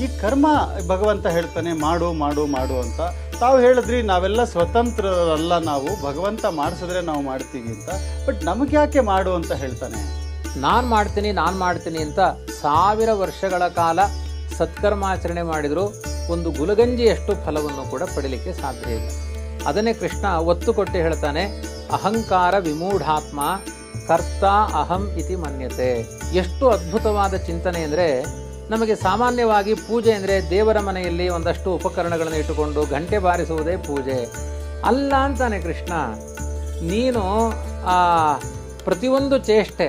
ಈ ಕರ್ಮ ಭಗವಂತ ಹೇಳ್ತಾನೆ ಮಾಡು ಮಾಡು ಮಾಡು ಅಂತ. ತಾವು ಹೇಳಿದ್ರಿ ನಾವೆಲ್ಲ ಸ್ವತಂತ್ರರಲ್ಲ, ನಾವು ಭಗವಂತ ಮಾಡಿಸಿದ್ರೆ ನಾವು ಮಾಡ್ತೀವಿ ಅಂತ. ಬಟ್ ನಮಗೆ ಯಾಕೆ ಮಾಡು ಅಂತ ಹೇಳ್ತಾನೆ? ನಾನು ಮಾಡ್ತೀನಿ ಅಂತ 1000 ವರ್ಷಗಳ ಕಾಲ ಸತ್ಕರ್ಮಾಚರಣೆ ಮಾಡಿದರೂ ಒಂದು ಗುಲಗಂಜಿಯಷ್ಟು ಫಲವನ್ನು ಕೂಡ ಪಡೀಲಿಕ್ಕೆ ಸಾಧ್ಯ ಇಲ್ಲ. ಅದನ್ನೇ ಕೃಷ್ಣ ಒತ್ತು ಕೊಟ್ಟು ಹೇಳ್ತಾನೆ, ಅಹಂಕಾರ ವಿಮೂಢಾತ್ಮ ಕರ್ತ ಅಹಂ ಇತಿ ಮನ್ಯತೆ. ಎಷ್ಟು ಅದ್ಭುತವಾದ ಚಿಂತನೆ ಅಂದರೆ, ನಮಗೆ ಸಾಮಾನ್ಯವಾಗಿ ಪೂಜೆ ಅಂದರೆ ದೇವರ ಮನೆಯಲ್ಲಿ ಒಂದಷ್ಟು ಉಪಕರಣಗಳನ್ನು ಇಟ್ಟುಕೊಂಡು ಗಂಟೆ ಬಾರಿಸುವುದೇ ಪೂಜೆ ಅಲ್ಲ ಅಂತಾನೆ ಕೃಷ್ಣ. ನೀನು ಪ್ರತಿಯೊಂದು ಚೇಷ್ಟೆ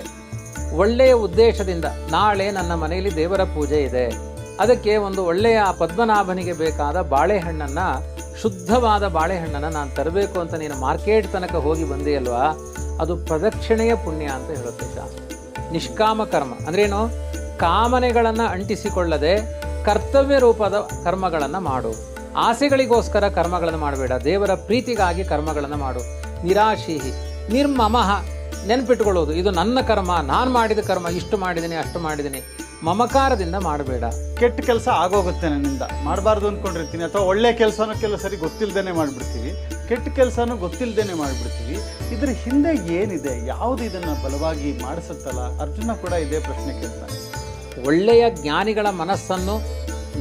ಒಳ್ಳೆಯ ಉದ್ದೇಶದಿಂದ, ನಾಳೆ ನನ್ನ ಮನೆಯಲ್ಲಿ ದೇವರ ಪೂಜೆ ಇದೆ, ಅದಕ್ಕೆ ಒಂದು ಒಳ್ಳೆಯ ಪದ್ಮನಾಭನಿಗೆ ಬೇಕಾದ ಬಾಳೆಹಣ್ಣನ್ನು, ಶುದ್ಧವಾದ ಬಾಳೆಹಣ್ಣನ್ನು ನಾನು ತರಬೇಕು ಅಂತ ನೀನು ಮಾರ್ಕೆಟ್ ತನಕ ಹೋಗಿ ಬಂದಿಯಲ್ವಾ, ಅದು ಪ್ರದಕ್ಷಿಣೆಯ ಪುಣ್ಯ ಅಂತ ಹೇಳುತ್ತೆ ಶಾಸ್ತ್ರ. ನಿಷ್ಕಾಮ ಕರ್ಮ ಅಂದ್ರೇನು? ಕಾಮನೆಗಳನ್ನು ಅಂಟಿಸಿಕೊಳ್ಳದೆ ಕರ್ತವ್ಯ ರೂಪದ ಕರ್ಮಗಳನ್ನು ಮಾಡು. ಆಸೆಗಳಿಗೋಸ್ಕರ ಕರ್ಮಗಳನ್ನು ಮಾಡಬೇಡ, ದೇವರ ಪ್ರೀತಿಗಾಗಿ ಕರ್ಮಗಳನ್ನು ಮಾಡು. ನಿರಾಶೀಹಿ ನಿರ್ಮಮಃ, ನೆನ್ಪಿಟ್ಕೊಳ್ಳೋದು ಇದು ನನ್ನ ಕರ್ಮ, ನಾನು ಮಾಡಿದ ಕರ್ಮ, ಇಷ್ಟು ಮಾಡಿದ್ದೀನಿ ಅಷ್ಟು ಮಾಡಿದ್ದೀನಿ, ಮಮಕಾರದಿಂದ ಮಾಡಬೇಡ. ಕೆಟ್ಟ ಕೆಲಸ ಆಗೋಗುತ್ತೆ ನನ್ನಿಂದ, ಮಾಡಬಾರ್ದು ಅಂದ್ಕೊಂಡಿರ್ತೀನಿ, ಅಥವಾ ಒಳ್ಳೆ ಕೆಲಸನೂ ಕೆಲವು ಸರಿ ಗೊತ್ತಿಲ್ಲದೇನೆ ಮಾಡಿಬಿಡ್ತೀವಿ, ಕೆಟ್ಟ ಕೆಲಸನೂ ಗೊತ್ತಿಲ್ಲದೇನೆ ಮಾಡಿಬಿಡ್ತೀವಿ. ಇದ್ರ ಹಿಂದೆ ಏನಿದೆ, ಯಾವುದು ಇದನ್ನು ಬಲವಾಗಿ ಮಾಡಿಸುತ್ತಲ್ಲ? ಅರ್ಜುನ ಕೂಡ ಇದೇ ಪ್ರಶ್ನೆ ಕೇಳ್ತಾನೆ. ಒಳ್ಳೆಯ ಜ್ಞಾನಿಗಳ ಮನಸ್ಸನ್ನು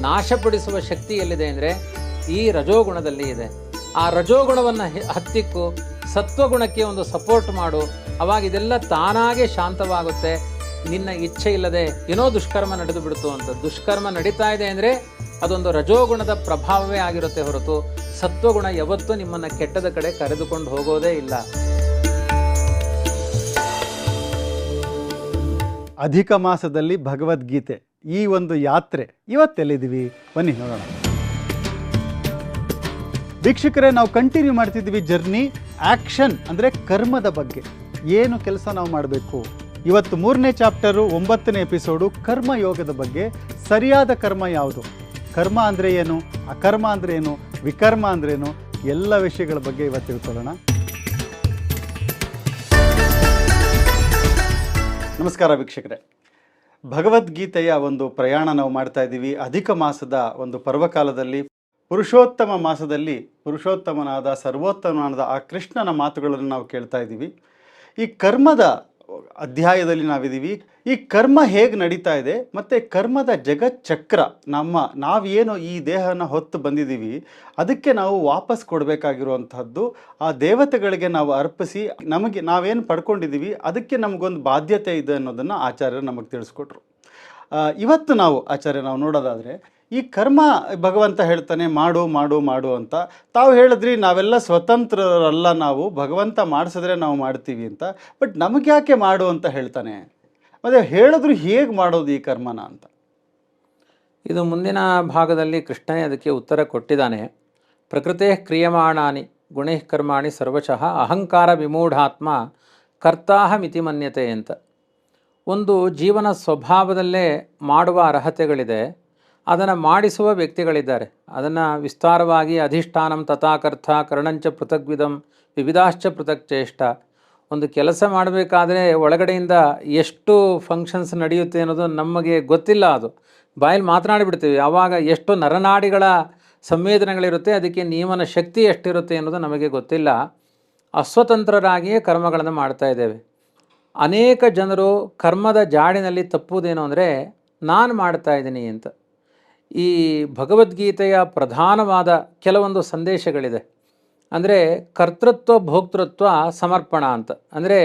ನಾಶಪಡಿಸುವ ಶಕ್ತಿ ಎಲ್ಲಿದೆ ಅಂದರೆ ಈ ರಜೋಗುಣದಲ್ಲಿ ಇದೆ. ಆ ರಜೋಗುಣವನ್ನು ಹತ್ತಿಕ್ಕು, ಸತ್ವಗುಣಕ್ಕೆ ಒಂದು ಸಪೋರ್ಟ್ ಮಾಡು, ಅವಾಗ ಇದೆಲ್ಲ ತಾನಾಗೆ ಶಾಂತವಾಗುತ್ತೆ. ನಿನ್ನ ಇಚ್ಛೆ ಇಲ್ಲದೆ ಏನೋ ದುಷ್ಕರ್ಮ ನಡೆದು ಬಿಡ್ತು ಅಂತ, ದುಷ್ಕರ್ಮ ನಡೀತಾ ಇದೆ ಅಂದರೆ ಅದೊಂದು ರಜೋಗುಣದ ಪ್ರಭಾವವೇ ಆಗಿರುತ್ತೆ ಹೊರತು ಸತ್ವಗುಣ ಯಾವತ್ತೂ ನಿಮ್ಮನ್ನು ಕೆಟ್ಟದ ಕಡೆ ಕರೆದುಕೊಂಡು ಹೋಗೋದೇ ಇಲ್ಲ. ಅಧಿಕ ಮಾಸದಲ್ಲಿ ಭಗವದ್ಗೀತೆ, ಈ ಒಂದು ಯಾತ್ರೆ ಇವತ್ತೆಲ್ಲಿದ್ದೀವಿ ಬನ್ನಿ ನೋಡೋಣ. ವೀಕ್ಷಕರೇ, ನಾವು ಕಂಟಿನ್ಯೂ ಮಾಡ್ತಿದ್ದೀವಿ ಜರ್ನಿ. ಆ್ಯಕ್ಷನ್ ಅಂದರೆ ಕರ್ಮದ ಬಗ್ಗೆ, ಏನು ಕೆಲಸ ನಾವು ಮಾಡಬೇಕು. ಇವತ್ತು 3ನೇ ಚಾಪ್ಟರು 9ನೇ ಎಪಿಸೋಡು ಕರ್ಮಯೋಗದ ಬಗ್ಗೆ. ಸರಿಯಾದ ಕರ್ಮ ಯಾವುದು, ಕರ್ಮ ಅಂದರೆ ಏನು, ಅಕರ್ಮ ಅಂದರೆ ಏನು, ವಿಕರ್ಮ ಅಂದ್ರೇನು, ಎಲ್ಲ ವಿಷಯಗಳ ಬಗ್ಗೆ ಇವತ್ತು ತಿಳ್ಕೊಳ್ಳೋಣ. ನಮಸ್ಕಾರ ವೀಕ್ಷಕರೇ, ಭಗವದ್ಗೀತೆಯ ಒಂದು ಪ್ರಯಾಣ ನಾವು ಮಾಡ್ತಾ ಇದ್ದೀವಿ. ಅಧಿಕ ಮಾಸದ ಒಂದು ಪರ್ವಕಾಲದಲ್ಲಿ, ಪುರುಷೋತ್ತಮ ಮಾಸದಲ್ಲಿ ಪುರುಷೋತ್ತಮನಾದ ಸರ್ವೋತ್ತಮನಾದ ಆ ಕೃಷ್ಣನ ಮಾತುಗಳನ್ನು ನಾವು ಕೇಳ್ತಾ ಇದ್ದೀವಿ. ಈ ಕರ್ಮದ ಅಧ್ಯಾಯದಲ್ಲಿ ನಾವಿದ್ದೀವಿ. ಈ ಕರ್ಮ ಹೇಗೆ ನಡೀತಾ ಇದೆ ಮತ್ತು ಕರ್ಮದ ಜಗಚ್ಚಕ್ರ, ನಾವೇನು ಈ ದೇಹನ ಹೊತ್ತು ಬಂದಿದ್ದೀವಿ ಅದಕ್ಕೆ ನಾವು ವಾಪಸ್ ಕೊಡಬೇಕಾಗಿರುವಂಥದ್ದು, ಆ ದೇವತೆಗಳಿಗೆ ನಾವು ಅರ್ಪಿಸಿ ನಮಗೆ ನಾವೇನು ಪಡ್ಕೊಂಡಿದ್ದೀವಿ ಅದಕ್ಕೆ ನಮಗೊಂದು ಬಾಧ್ಯತೆ ಇದೆ ಅನ್ನೋದನ್ನು ಆಚಾರ್ಯರು ನಮಗೆ ತಿಳಿಸ್ಕೊಟ್ರು. ಇವತ್ತು ನಾವು ನೋಡೋದಾದರೆ, ಈ ಕರ್ಮ ಭಗವಂತ ಹೇಳ್ತಾನೆ ಮಾಡು ಮಾಡು ಮಾಡು ಅಂತ. ತಾವು ಹೇಳಿದ್ರಿ ನಾವೆಲ್ಲ ಸ್ವತಂತ್ರರಲ್ಲ, ನಾವು ಭಗವಂತ ಮಾಡಿಸಿದ್ರೆ ನಾವು ಮಾಡ್ತೀವಿ ಅಂತ. ಬಟ್ ನಮಗೆ ಯಾಕೆ ಮಾಡು ಅಂತ ಹೇಳ್ತಾನೆ? ಮತ್ತು ಹೇಳಿದ್ರು ಹೇಗೆ ಮಾಡೋದು ಈ ಕರ್ಮನ ಅಂತ? ಇದು ಮುಂದಿನ ಭಾಗದಲ್ಲಿ ಕೃಷ್ಣನೇ ಅದಕ್ಕೆ ಉತ್ತರ ಕೊಟ್ಟಿದ್ದಾನೆ. ಪ್ರಕೃತೇ ಕ್ರಿಯಮಾಣಾನಿ ಗುಣೈಃ ಕರ್ಮಾಣಿ ಸರ್ವಶಃ ಅಹಂಕಾರ ವಿಮೂಢಾತ್ಮ ಕರ್ತಾಹಮಿತಿ ಮನ್ಯತೆ ಅಂತ. ಒಂದು ಜೀವನ ಸ್ವಭಾವದಲ್ಲೇ ಮಾಡುವ ಅರ್ಹತೆಗಳಿದೆ, ಅದನ್ನು ಮಾಡಿಸುವ ವ್ಯಕ್ತಿಗಳಿದ್ದಾರೆ. ಅದನ್ನು ವಿಸ್ತಾರವಾಗಿ ಅಧಿಷ್ಠಾನಂ ತಥಾಕರ್ಥ ಕರ್ಣಂಚ ಪೃಥಗ್ವಿಧಂ ವಿವಿಧಾಶ್ಚ ಪೃಥಕ್ ಚೇಷ್ಟ. ಒಂದು ಕೆಲಸ ಮಾಡಬೇಕಾದ್ರೆ ಒಳಗಡೆಯಿಂದ ಎಷ್ಟು ಫಂಕ್ಷನ್ಸ್ ನಡೆಯುತ್ತೆ ಅನ್ನೋದು ನಮಗೆ ಗೊತ್ತಿಲ್ಲ. ಅದು ಬಾಯಲ್ಲಿ ಮಾತನಾಡಿಬಿಡ್ತೀವಿ. ಆವಾಗ ಎಷ್ಟು ನರನಾಡಿಗಳ ಸಂವೇದನೆಗಳಿರುತ್ತೆ, ಅದಕ್ಕೆ ನಿಯಮನ ಶಕ್ತಿ ಎಷ್ಟಿರುತ್ತೆ ಅನ್ನೋದು ನಮಗೆ ಗೊತ್ತಿಲ್ಲ. ಅಸ್ವತಂತ್ರರಾಗಿಯೇ ಕರ್ಮಗಳನ್ನು ಮಾಡ್ತಾ ಇದ್ದೇವೆ. ಅನೇಕ ಜನರು ಕರ್ಮದ ಜಾಡಿನಲ್ಲಿ ತಪ್ಪುವುದೇನು ಅಂದರೆ ನಾನು ಮಾಡ್ತಾ ಇದ್ದೀನಿ ಅಂತ. ಈ ಭಗವದ್ಗೀತೆಯ ಪ್ರಧಾನವಾದ ಕೆಲವೊಂದು ಸಂದೇಶಗಳಿದೆ. ಅಂದರೆ ಕರ್ತೃತ್ವ ಭೋಕ್ತೃತ್ವ ಸಮರ್ಪಣ ಅಂತ. ಅಂದರೆ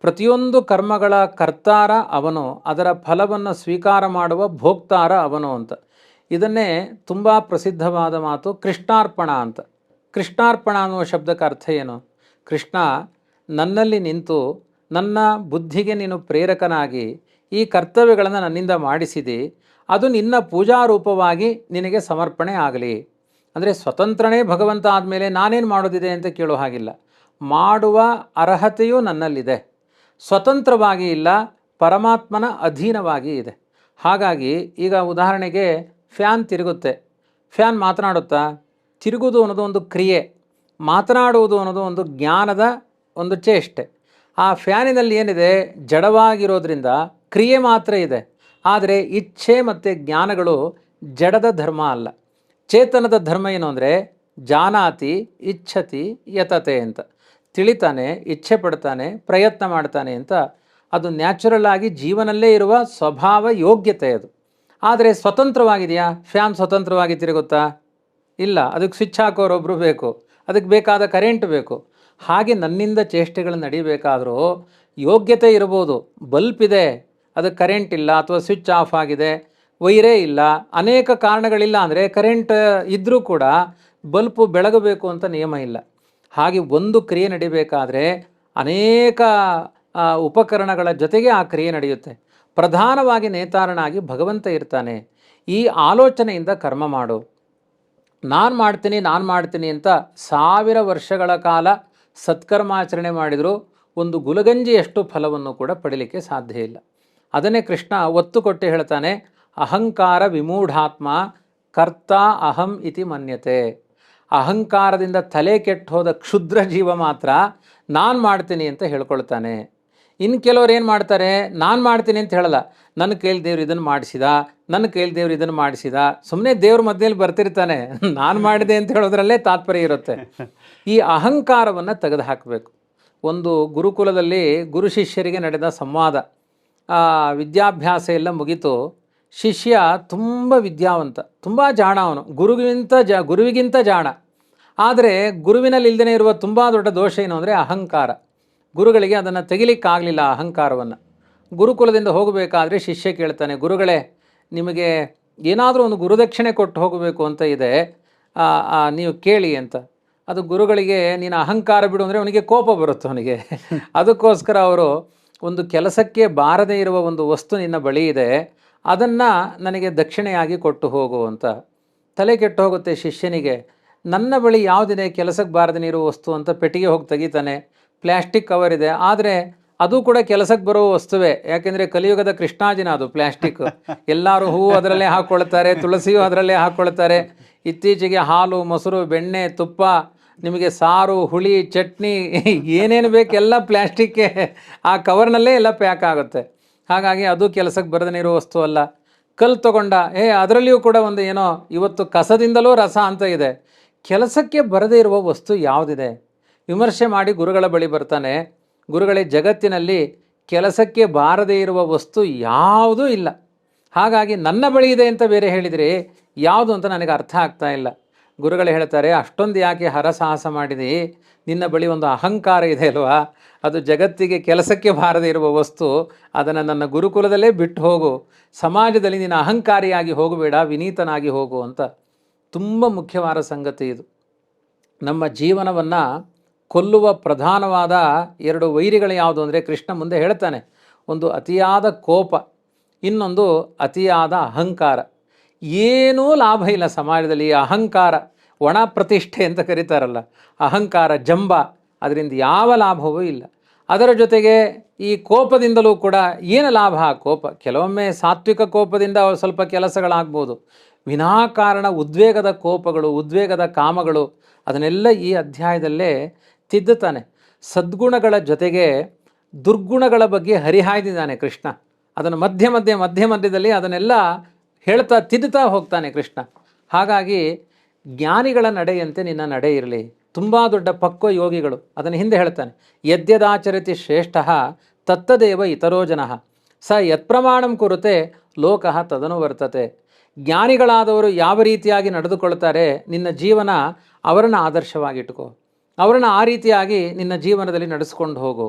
ಪ್ರತಿಯೊಂದು ಕರ್ಮಗಳ ಕರ್ತಾರ ಅವನು, ಅದರ ಫಲವನ್ನು ಸ್ವೀಕಾರ ಮಾಡುವ ಭೋಕ್ತಾರ ಅವನು ಅಂತ. ಇದನ್ನೇ ತುಂಬ ಪ್ರಸಿದ್ಧವಾದ ಮಾತು ಕೃಷ್ಣಾರ್ಪಣ ಅಂತ. ಕೃಷ್ಣಾರ್ಪಣ ಅನ್ನುವ ಶಬ್ದಕ್ಕೆ ಅರ್ಥ ಏನು? ಕೃಷ್ಣ ನನ್ನಲ್ಲಿ ನಿಂತು ನನ್ನ ಬುದ್ಧಿಗೆ ನೀನು ಪ್ರೇರಕನಾಗಿ ಈ ಕರ್ತವ್ಯಗಳನ್ನು ನನ್ನಿಂದ ಮಾಡಿಸಿದಿ, ಅದು ನಿನ್ನ ಪೂಜಾರೂಪವಾಗಿ ನಿನಗೆ ಸಮರ್ಪಣೆ ಆಗಲಿ. ಅಂದರೆ ಸ್ವತಂತ್ರನೇ ಭಗವಂತ ಆದಮೇಲೆ ನಾನೇನು ಮಾಡೋದಿದೆ ಅಂತ ಕೇಳೋ ಹಾಗಿಲ್ಲ. ಮಾಡುವ ಅರ್ಹತೆಯೂ ನನ್ನಲ್ಲಿದೆ. ಸ್ವತಂತ್ರವಾಗಿ ಇಲ್ಲ, ಪರಮಾತ್ಮನ ಅಧೀನವಾಗಿ ಇದೆ. ಹಾಗಾಗಿ ಈಗ ಉದಾಹರಣೆಗೆ ಫ್ಯಾನ್ ತಿರುಗುತ್ತೆ, ಫ್ಯಾನ್ ಮಾತನಾಡುತ್ತಾ? ತಿರುಗುವುದು ಅನ್ನೋದು ಒಂದು ಕ್ರಿಯೆ, ಮಾತನಾಡುವುದು ಅನ್ನೋದು ಒಂದು ಜ್ಞಾನದ ಒಂದು ಚೇಷ್ಟೆ. ಆ ಫ್ಯಾನಿನಲ್ಲಿ ಏನಿದೆ? ಜಡವಾಗಿರೋದ್ರಿಂದ ಕ್ರಿಯೆ ಮಾತ್ರ ಇದೆ. ಆದರೆ ಇಚ್ಛೆ ಮತ್ತು ಜ್ಞಾನಗಳು ಜಡದ ಧರ್ಮ ಅಲ್ಲ. ಚೇತನದ ಧರ್ಮ ಏನು ಅಂದರೆ ಜಾನಾತಿ ಇಚ್ಛತಿ ಯತತೆ ಅಂತ. ತಿಳಿತಾನೆ, ಇಚ್ಛೆ ಪಡ್ತಾನೆ, ಪ್ರಯತ್ನ ಮಾಡ್ತಾನೆ ಅಂತ. ಅದು ನ್ಯಾಚುರಲ್ ಆಗಿ ಜೀವನಲ್ಲೇ ಇರುವ ಸ್ವಭಾವ, ಯೋಗ್ಯತೆ ಅದು. ಆದರೆ ಸ್ವತಂತ್ರವಾಗಿದೆಯಾ? ಫ್ಯಾನ್ ಸ್ವತಂತ್ರವಾಗಿ ತಿರುಗುತ್ತಾ? ಇಲ್ಲ. ಅದಕ್ಕೆ ಸ್ವಿಚ್ ಹಾಕೋರೊಬ್ಬರು ಬೇಕು, ಅದಕ್ಕೆ ಬೇಕಾದ ಕರೆಂಟ್ ಬೇಕು. ಹಾಗೆ ನನ್ನಿಂದ ಚೇಷ್ಟೆಗಳು ನಡೀಬೇಕಾದರೂ ಯೋಗ್ಯತೆ ಇರ್ಬೋದು. ಬಲ್ಪ್ ಇದೆ, ಅದಕ್ಕೆ ಕರೆಂಟ್ ಇಲ್ಲ, ಅಥವಾ ಸ್ವಿಚ್ ಆಫ್ ಆಗಿದೆ, ವೈರೇ ಇಲ್ಲ, ಅನೇಕ ಕಾರಣಗಳಿಲ್ಲ ಅಂದರೆ ಕರೆಂಟ್ ಇದ್ದರೂ ಕೂಡ ಬಲ್ಪು ಬೆಳಗಬೇಕು ಅಂತ ನಿಯಮ ಇಲ್ಲ. ಹಾಗೆ ಒಂದು ಕ್ರಿಯೆ ನಡಿಬೇಕಾದ್ರೆ ಅನೇಕ ಉಪಕರಣಗಳ ಜೊತೆಗೆ ಆ ಕ್ರಿಯೆ ನಡೆಯುತ್ತೆ. ಪ್ರಧಾನವಾಗಿ ನೇತಾರನಾಗಿ ಭಗವಂತ ಇರ್ತಾನೆ. ಈ ಆಲೋಚನೆಯಿಂದ ಕರ್ಮ ಮಾಡು. ನಾನು ಮಾಡ್ತೀನಿ ಅಂತ 1000 ವರ್ಷಗಳ ಕಾಲ ಸತ್ಕರ್ಮಾಚರಣೆ ಮಾಡಿದರೂ ಒಂದು ಗುಲಗಂಜಿಯಷ್ಟು ಫಲವನ್ನು ಕೂಡ ಪಡೀಲಿಕ್ಕೆ ಸಾಧ್ಯ ಇಲ್ಲ. ಅದನ್ನೇ ಕೃಷ್ಣ ಒತ್ತು ಕೊಟ್ಟು ಹೇಳ್ತಾನೆ, ಅಹಂಕಾರ ವಿಮೂಢಾತ್ಮ ಕರ್ತ ಅಹಂ ಇತಿ ಮನ್ಯತೆ. ಅಹಂಕಾರದಿಂದ ತಲೆ ಕೆಟ್ಟು ಹೋದ ಕ್ಷುದ್ರ ಜೀವ ಮಾತ್ರ ನಾನು ಮಾಡ್ತೀನಿ ಅಂತ ಹೇಳ್ಕೊಳ್ತಾನೆ. ಇನ್ನು ಕೆಲವ್ರು ಏನು ಮಾಡ್ತಾರೆ, ನಾನು ಮಾಡ್ತೀನಿ ಅಂತ ಹೇಳಲ್ಲ, ನನ್ನ ಕೈಲಿ ದೇವ್ರು ಇದನ್ನು ಮಾಡಿಸಿದ, ನನ್ನ ಕೈಲಿ ದೇವ್ರು ಇದನ್ನು ಮಾಡಿಸಿದ. ಸುಮ್ಮನೆ ದೇವ್ರ ಮಧ್ಯದಲ್ಲಿ ಬರ್ತಿರ್ತಾನೆ, ನಾನು ಮಾಡಿದೆ ಅಂತ ಹೇಳೋದ್ರಲ್ಲೇ ತಾತ್ಪರ್ಯ ಇರುತ್ತೆ. ಈ ಅಹಂಕಾರವನ್ನು ತೆಗೆದು ಹಾಕಬೇಕು. ಒಂದು ಗುರುಕುಲದಲ್ಲಿ ಗುರು ಶಿಷ್ಯರಿಗೆ ನಡೆದ ಸಂವಾದ. ವಿದ್ಯಾಭ್ಯಾಸ ಎಲ್ಲ ಮುಗೀತು. ಶಿಷ್ಯ ತುಂಬ ವಿದ್ಯಾವಂತ, ತುಂಬ ಜಾಣ. ಅವನು ಗುರುವಿಗಿಂತ ಜಾಣ. ಆದರೆ ಗುರುವಿನಲ್ಲಿ ಇಲ್ಲದೇ ಇರುವ ತುಂಬ ದೊಡ್ಡ ದೋಷ ಏನು ಅಂದರೆ ಅಹಂಕಾರ. ಗುರುಗಳಿಗೆ ಅದನ್ನು ತೆಗಿಲಿಕ್ಕಾಗಲಿಲ್ಲ ಅಹಂಕಾರವನ್ನು. ಗುರುಕುಲದಿಂದ ಹೋಗಬೇಕಾದ್ರೆ ಶಿಷ್ಯ ಕೇಳ್ತಾನೆ, ಗುರುಗಳೇ ನಿಮಗೆ ಏನಾದರೂ ಒಂದು ಗುರುದಕ್ಷಿಣೆ ಕೊಟ್ಟು ಹೋಗಬೇಕು ಅಂತ ಇದೆ, ನೀವು ಕೇಳಿ ಅಂತ. ಅದು ಗುರುಗಳಿಗೆ ನೀನು ಅಹಂಕಾರ ಬಿಡು ಅಂದರೆ ಅವನಿಗೆ ಕೋಪ ಬರುತ್ತೆ ಅವನಿಗೆ. ಅದಕ್ಕೋಸ್ಕರ ಅವರು ಒಂದು ಕೆಲಸಕ್ಕೆ ಬಾರದೇ ಇರುವ ಒಂದು ವಸ್ತು ನಿನ್ನ ಬಳಿ ಇದೆ, ಅದನ್ನು ನನಗೆ ದಕ್ಷಿಣೆಯಾಗಿ ಕೊಟ್ಟು ಹೋಗು ಅಂತ. ತಲೆ ಕೆಟ್ಟು ಹೋಗುತ್ತೆ ಶಿಷ್ಯನಿಗೆ. ನನ್ನ ಬಳಿ ಯಾವುದಿದೆ ಕೆಲಸಕ್ಕೆ ಬಾರದೇ ಇರುವ ವಸ್ತು ಅಂತ ಪೆಟ್ಟಿಗೆ ಹೋಗಿ ತೆಗಿತಾನೆ. ಪ್ಲ್ಯಾಸ್ಟಿಕ್ ಕವರ್ ಇದೆ, ಆದರೆ ಅದು ಕೂಡ ಕೆಲಸಕ್ಕೆ ಬರೋ ವಸ್ತುವೇ. ಯಾಕೆಂದರೆ ಕಲಿಯುಗದ ಕೃಷ್ಣಾಜಿನ ಅದು ಪ್ಲ್ಯಾಸ್ಟಿಕ್. ಎಲ್ಲರೂ ಹೂವು ಅದರಲ್ಲೇ ಹಾಕ್ಕೊಳ್ತಾರೆ, ತುಳಸಿಯೂ ಅದರಲ್ಲೇ ಹಾಕ್ಕೊಳ್ತಾರೆ. ಇತ್ತೀಚೆಗೆ ಹಾಲು, ಮೊಸರು, ಬೆಣ್ಣೆ, ತುಪ್ಪ, ನಿಮಗೆ ಸಾರು, ಹುಳಿ, ಚಟ್ನಿ, ಏನೇನು ಬೇಕೆಲ್ಲ ಪ್ಲ್ಯಾಸ್ಟಿಕ್ಗೆ ಆ ಕವರ್ನಲ್ಲೇ ಎಲ್ಲ ಪ್ಯಾಕ್ ಆಗುತ್ತೆ. ಹಾಗಾಗಿ ಅದು ಕೆಲಸಕ್ಕೆ ಬರದೇ ಇರೋ ವಸ್ತು ಅಲ್ಲ. ಕಲ್ಲು ತೊಗೊಂಡ, ಅದರಲ್ಲಿಯೂ ಕೂಡ ಒಂದು ಏನೋ ಇವತ್ತು ಕಸದಿಂದಲೂ ರಸ ಅಂತ ಇದೆ. ಕೆಲಸಕ್ಕೆ ಬರದೇ ಇರುವ ವಸ್ತು ಯಾವುದಿದೆ? ವಿಮರ್ಶೆ ಮಾಡಿ ಗುರುಗಳ ಬಳಿ ಬರ್ತಾನೆ. ಗುರುಗಳೇ, ಜಗತ್ತಿನಲ್ಲಿ ಕೆಲಸಕ್ಕೆ ಬಾರದೇ ಇರುವ ವಸ್ತು ಯಾವುದೂ ಇಲ್ಲ. ಹಾಗಾಗಿ ನನ್ನ ಬಳಿ ಇದೆ ಅಂತ ಬೇರೆ ಹೇಳಿದರೆ ಯಾವುದು ಅಂತ ನನಗೆ ಅರ್ಥ ಆಗ್ತಾ ಇಲ್ಲ. ಗುರುಗಳು ಹೇಳ್ತಾರೆ, ಅಷ್ಟೊಂದು ಯಾಕೆ ಹರಸಾಹಸ ಮಾಡಿದಿ? ನಿನ್ನ ಬಳಿ ಒಂದು ಅಹಂಕಾರ ಇದೆ ಅಲ್ವಾ, ಅದು ಜಗತ್ತಿಗೆ ಕೆಲಸಕ್ಕೆ ಬಾರದೇ ಇರುವ ವಸ್ತು. ಅದನ್ನು ನನ್ನ ಗುರುಕುಲದಲ್ಲೇ ಬಿಟ್ಟು ಹೋಗು. ಸಮಾಜದಲ್ಲಿ ನೀನು ಅಹಂಕಾರಿಯಾಗಿ ಹೋಗಬೇಡ, ವಿನೀತನಾಗಿ ಹೋಗು ಅಂತ. ತುಂಬ ಮುಖ್ಯವಾದ ಸಂಗತಿ ಇದು. ನಮ್ಮ ಜೀವನವನ್ನು ಕೊಲ್ಲುವ ಪ್ರಧಾನವಾದ 2 ವೈರಿಗಳು ಯಾವುದು ಅಂದರೆ ಕೃಷ್ಣ ಮುಂದೆ ಹೇಳ್ತಾನೆ. ಒಂದು ಅತಿಯಾದ ಕೋಪ, ಇನ್ನೊಂದು ಅತಿಯಾದ ಅಹಂಕಾರ. ಏನೂ ಲಾಭ ಇಲ್ಲ ಸಮಾಜದಲ್ಲಿ. ಅಹಂಕಾರ ಒಣ ಪ್ರತಿಷ್ಠೆ ಅಂತ ಕರೀತಾರಲ್ಲ, ಅಹಂಕಾರ ಜಂಬ, ಅದರಿಂದ ಯಾವ ಲಾಭವೂ ಇಲ್ಲ. ಅದರ ಜೊತೆಗೆ ಈ ಕೋಪದಿಂದಲೂ ಕೂಡ ಏನು ಲಾಭ? ಕೋಪ ಕೆಲವೊಮ್ಮೆ ಸಾತ್ವಿಕ ಕೋಪದಿಂದ ಸ್ವಲ್ಪ ಕೆಲಸಗಳಾಗ್ಬೋದು. ವಿನಾಕಾರಣ ಉದ್ವೇಗದ ಕೋಪಗಳು, ಉದ್ವೇಗದ ಕಾಮಗಳು, ಅದನ್ನೆಲ್ಲ ಈ ಅಧ್ಯಾಯದಲ್ಲೇ ತಿದ್ದುತ್ತಾನೆ. ಸದ್ಗುಣಗಳ ಜೊತೆಗೆ ದುರ್ಗುಣಗಳ ಬಗ್ಗೆ ಹರಿಹಾಯ್ದಿದ್ದಾನೆ ಕೃಷ್ಣ. ಅದನ್ನು ಮಧ್ಯದಲ್ಲಿ ಅದನ್ನೆಲ್ಲ ಹೇಳ್ತಾ ತಿದ್ದುತ್ತಾ ಹೋಗ್ತಾನೆ ಕೃಷ್ಣ. ಹಾಗಾಗಿ ಜ್ಞಾನಿಗಳ ನಡೆಯಂತೆ ನಿನ್ನ ನಡೆ ಇರಲಿ. ತುಂಬ ದೊಡ್ಡ ಪಕ್ವ ಯೋಗಿಗಳು ಅದನ್ನು ಹಿಂದೆ ಹೇಳ್ತಾನೆ. ಯದ್ಯದಾಚರತಿ ಶ್ರೇಷ್ಠ ತತ್ತದೇವ ಇತರೋ ಜನಃ ಸ ಯತ್ಪ್ರಮಾಣಂ ಕುರುತೆ ಲೋಕಃ ತದನು ವರ್ತತೆ. ಜ್ಞಾನಿಗಳಾದವರು ಯಾವ ರೀತಿಯಾಗಿ ನಡೆದುಕೊಳ್ತಾರೆ, ನಿನ್ನ ಜೀವನ ಅವರನ್ನು ಆದರ್ಶವಾಗಿಟ್ಕೋ. ಅವರನ್ನು ಆ ರೀತಿಯಾಗಿ ನಿನ್ನ ಜೀವನದಲ್ಲಿ ನಡೆಸ್ಕೊಂಡು ಹೋಗು.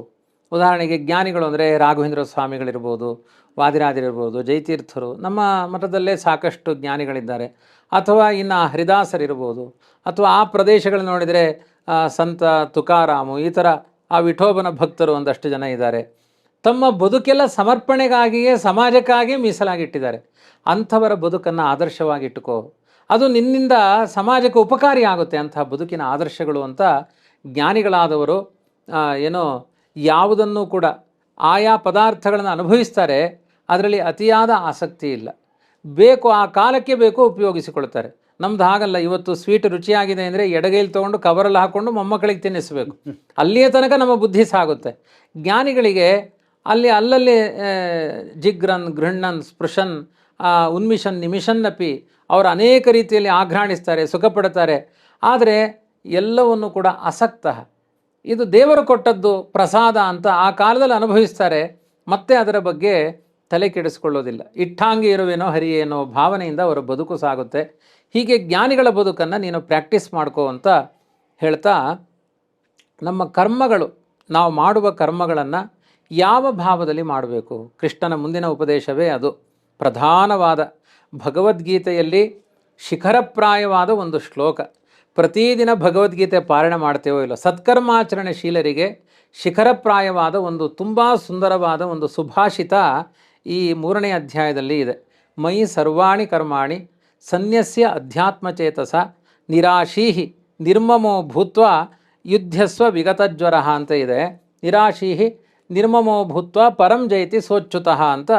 ಉದಾಹರಣೆಗೆ ಜ್ಞಾನಿಗಳು ಅಂದರೆ ರಾಘವೇಂದ್ರ ಸ್ವಾಮಿಗಳಿರ್ಬೋದು, ವಾದಿರಾಜರಿರ್ಬೋದು, ಜಯತೀರ್ಥರು, ನಮ್ಮ ಮಠದಲ್ಲೇ ಸಾಕಷ್ಟು ಜ್ಞಾನಿಗಳಿದ್ದಾರೆ. ಅಥವಾ ಇನ್ನು ಹರಿದಾಸರಿರ್ಬೋದು, ಅಥವಾ ಆ ಪ್ರದೇಶಗಳು ನೋಡಿದರೆ ಸಂತ ತುಕಾರಾಮು, ಈ ಥರ ಆ ವಿಠೋಬನ ಭಕ್ತರು ಒಂದಷ್ಟು ಜನ ಇದ್ದಾರೆ. ತಮ್ಮ ಬದುಕೆಲ್ಲ ಸಮರ್ಪಣೆಗಾಗಿಯೇ, ಸಮಾಜಕ್ಕಾಗಿಯೇ ಮೀಸಲಾಗಿಟ್ಟಿದ್ದಾರೆ. ಅಂಥವರ ಬದುಕನ್ನು ಆದರ್ಶವಾಗಿಟ್ಟುಕೋ. ಅದು ನಿನ್ನಿಂದ ಸಮಾಜಕ್ಕೆ ಉಪಕಾರಿ ಆಗುತ್ತೆ ಅಂತಹ ಬದುಕಿನ ಆದರ್ಶಗಳು ಅಂತ ಜ್ಞಾನಿಗಳಾದವರು ಏನೋ ಯಾವುದನ್ನು ಕೂಡ ಆಯಾ ಪದಾರ್ಥಗಳನ್ನು ಅನುಭವಿಸ್ತಾರೆ. ಅದರಲ್ಲಿ ಅತಿಯಾದ ಆಸಕ್ತಿ ಇಲ್ಲ. ಬೇಕು ಆ ಕಾಲಕ್ಕೆ ಬೇಕು ಉಪಯೋಗಿಸಿಕೊಳ್ತಾರೆ. ನಮ್ದು ಹಾಗಲ್ಲ. ಇವತ್ತು ಸ್ವೀಟ್ ರುಚಿಯಾಗಿದೆ ಅಂದರೆ ಎಡಗೈಲಿ ತೊಗೊಂಡು ಕವರಲ್ಲಿ ಹಾಕ್ಕೊಂಡು ಮೊಮ್ಮಕ್ಕಳಿಗೆ ತಿನ್ನಿಸಬೇಕು. ಅಲ್ಲಿಯೇ ತನಕ ನಮ್ಮ ಬುದ್ಧಿ ಸಾಗುತ್ತೆ. ಜ್ಞಾನಿಗಳಿಗೆ ಅಲ್ಲಲ್ಲಿ ಜಿಗ್ರನ್, ಗೃಹ್ಣನ್, ಸ್ಪೃಶನ್ ಉನ್ಮಿಷನ್ ನಿಮಿಷನ್ನಪಿ, ಅವರು ಅನೇಕ ರೀತಿಯಲ್ಲಿ ಆಘ್ರಾಣಿಸ್ತಾರೆ, ಸುಖಪಡ್ತಾರೆ. ಆದರೆ ಎಲ್ಲವನ್ನು ಕೂಡ ಅಸಕ್ತ, ಇದು ದೇವರು ಕೊಟ್ಟದ್ದು ಪ್ರಸಾದ ಅಂತ ಆ ಕಾಲದಲ್ಲಿ ಅನುಭವಿಸ್ತಾರೆ. ಮತ್ತೆ ಅದರ ಬಗ್ಗೆ ತಲೆ ಕೆಡಿಸ್ಕೊಳ್ಳೋದಿಲ್ಲ. ಇಟ್ಟಾಂಗಿ ಇರುವೇನೋ ಹರಿಯೇನೋ ಭಾವನೆಯಿಂದ ಅವರ ಬದುಕು ಸಾಗುತ್ತೆ. ಹೀಗೆ ಜ್ಞಾನಿಗಳ ಬದುಕನ್ನು ನೀನು ಪ್ರಾಕ್ಟೀಸ್ ಮಾಡ್ಕೋ ಅಂತ ಹೇಳ್ತಾ, ನಮ್ಮ ಕರ್ಮಗಳು, ನಾವು ಮಾಡುವ ಕರ್ಮಗಳನ್ನು ಯಾವ ಭಾವದಲ್ಲಿ ಮಾಡಬೇಕು, ಕೃಷ್ಣನ ಮುಂದಿನ ಉಪದೇಶವೇ ಅದು. ಪ್ರಧಾನವಾದ ಭಗವದ್ಗೀತೆಯಲ್ಲಿ ಶಿಖರಪ್ರಾಯವಾದ ಒಂದು ಶ್ಲೋಕ. ಪ್ರತಿದಿನ ಭಗವದ್ಗೀತೆ ಪಾರಾಯಣ ಮಾಡ್ತೇವೋ ಇಲ್ಲೋ, ಸತ್ಕರ್ಮಾಚರಣೆ ಶೀಲರಿಗೆ ಶಿಖರಪ್ರಾಯವಾದ ಒಂದು ತುಂಬ ಸುಂದರವಾದ ಒಂದು ಸುಭಾಷಿತ ಈ 3ನೇ ಅಧ್ಯಾಯದಲ್ಲಿ ಇದೆ. ಮಯಿ ಸರ್ವಾಣಿ ಕರ್ಮಾಣಿ ಸನ್ಯಸ್ಯ ಅಧ್ಯಾತ್ಮಚೇತಸ ನಿರಾಶೀಹಿ ನಿರ್ಮಮೋ ಭೂತ್ವ ಯುದ್ಧಸ್ವ ವಿಗತಜ್ವರ ಅಂತ ಇದೆ. ನಿರಾಶೀಹಿ ನಿರ್ಮಮೋ ಭೂತ್ವ ಪರಂ ಜಯತಿ ಸೋಚ್ಯುತಃ ಅಂತ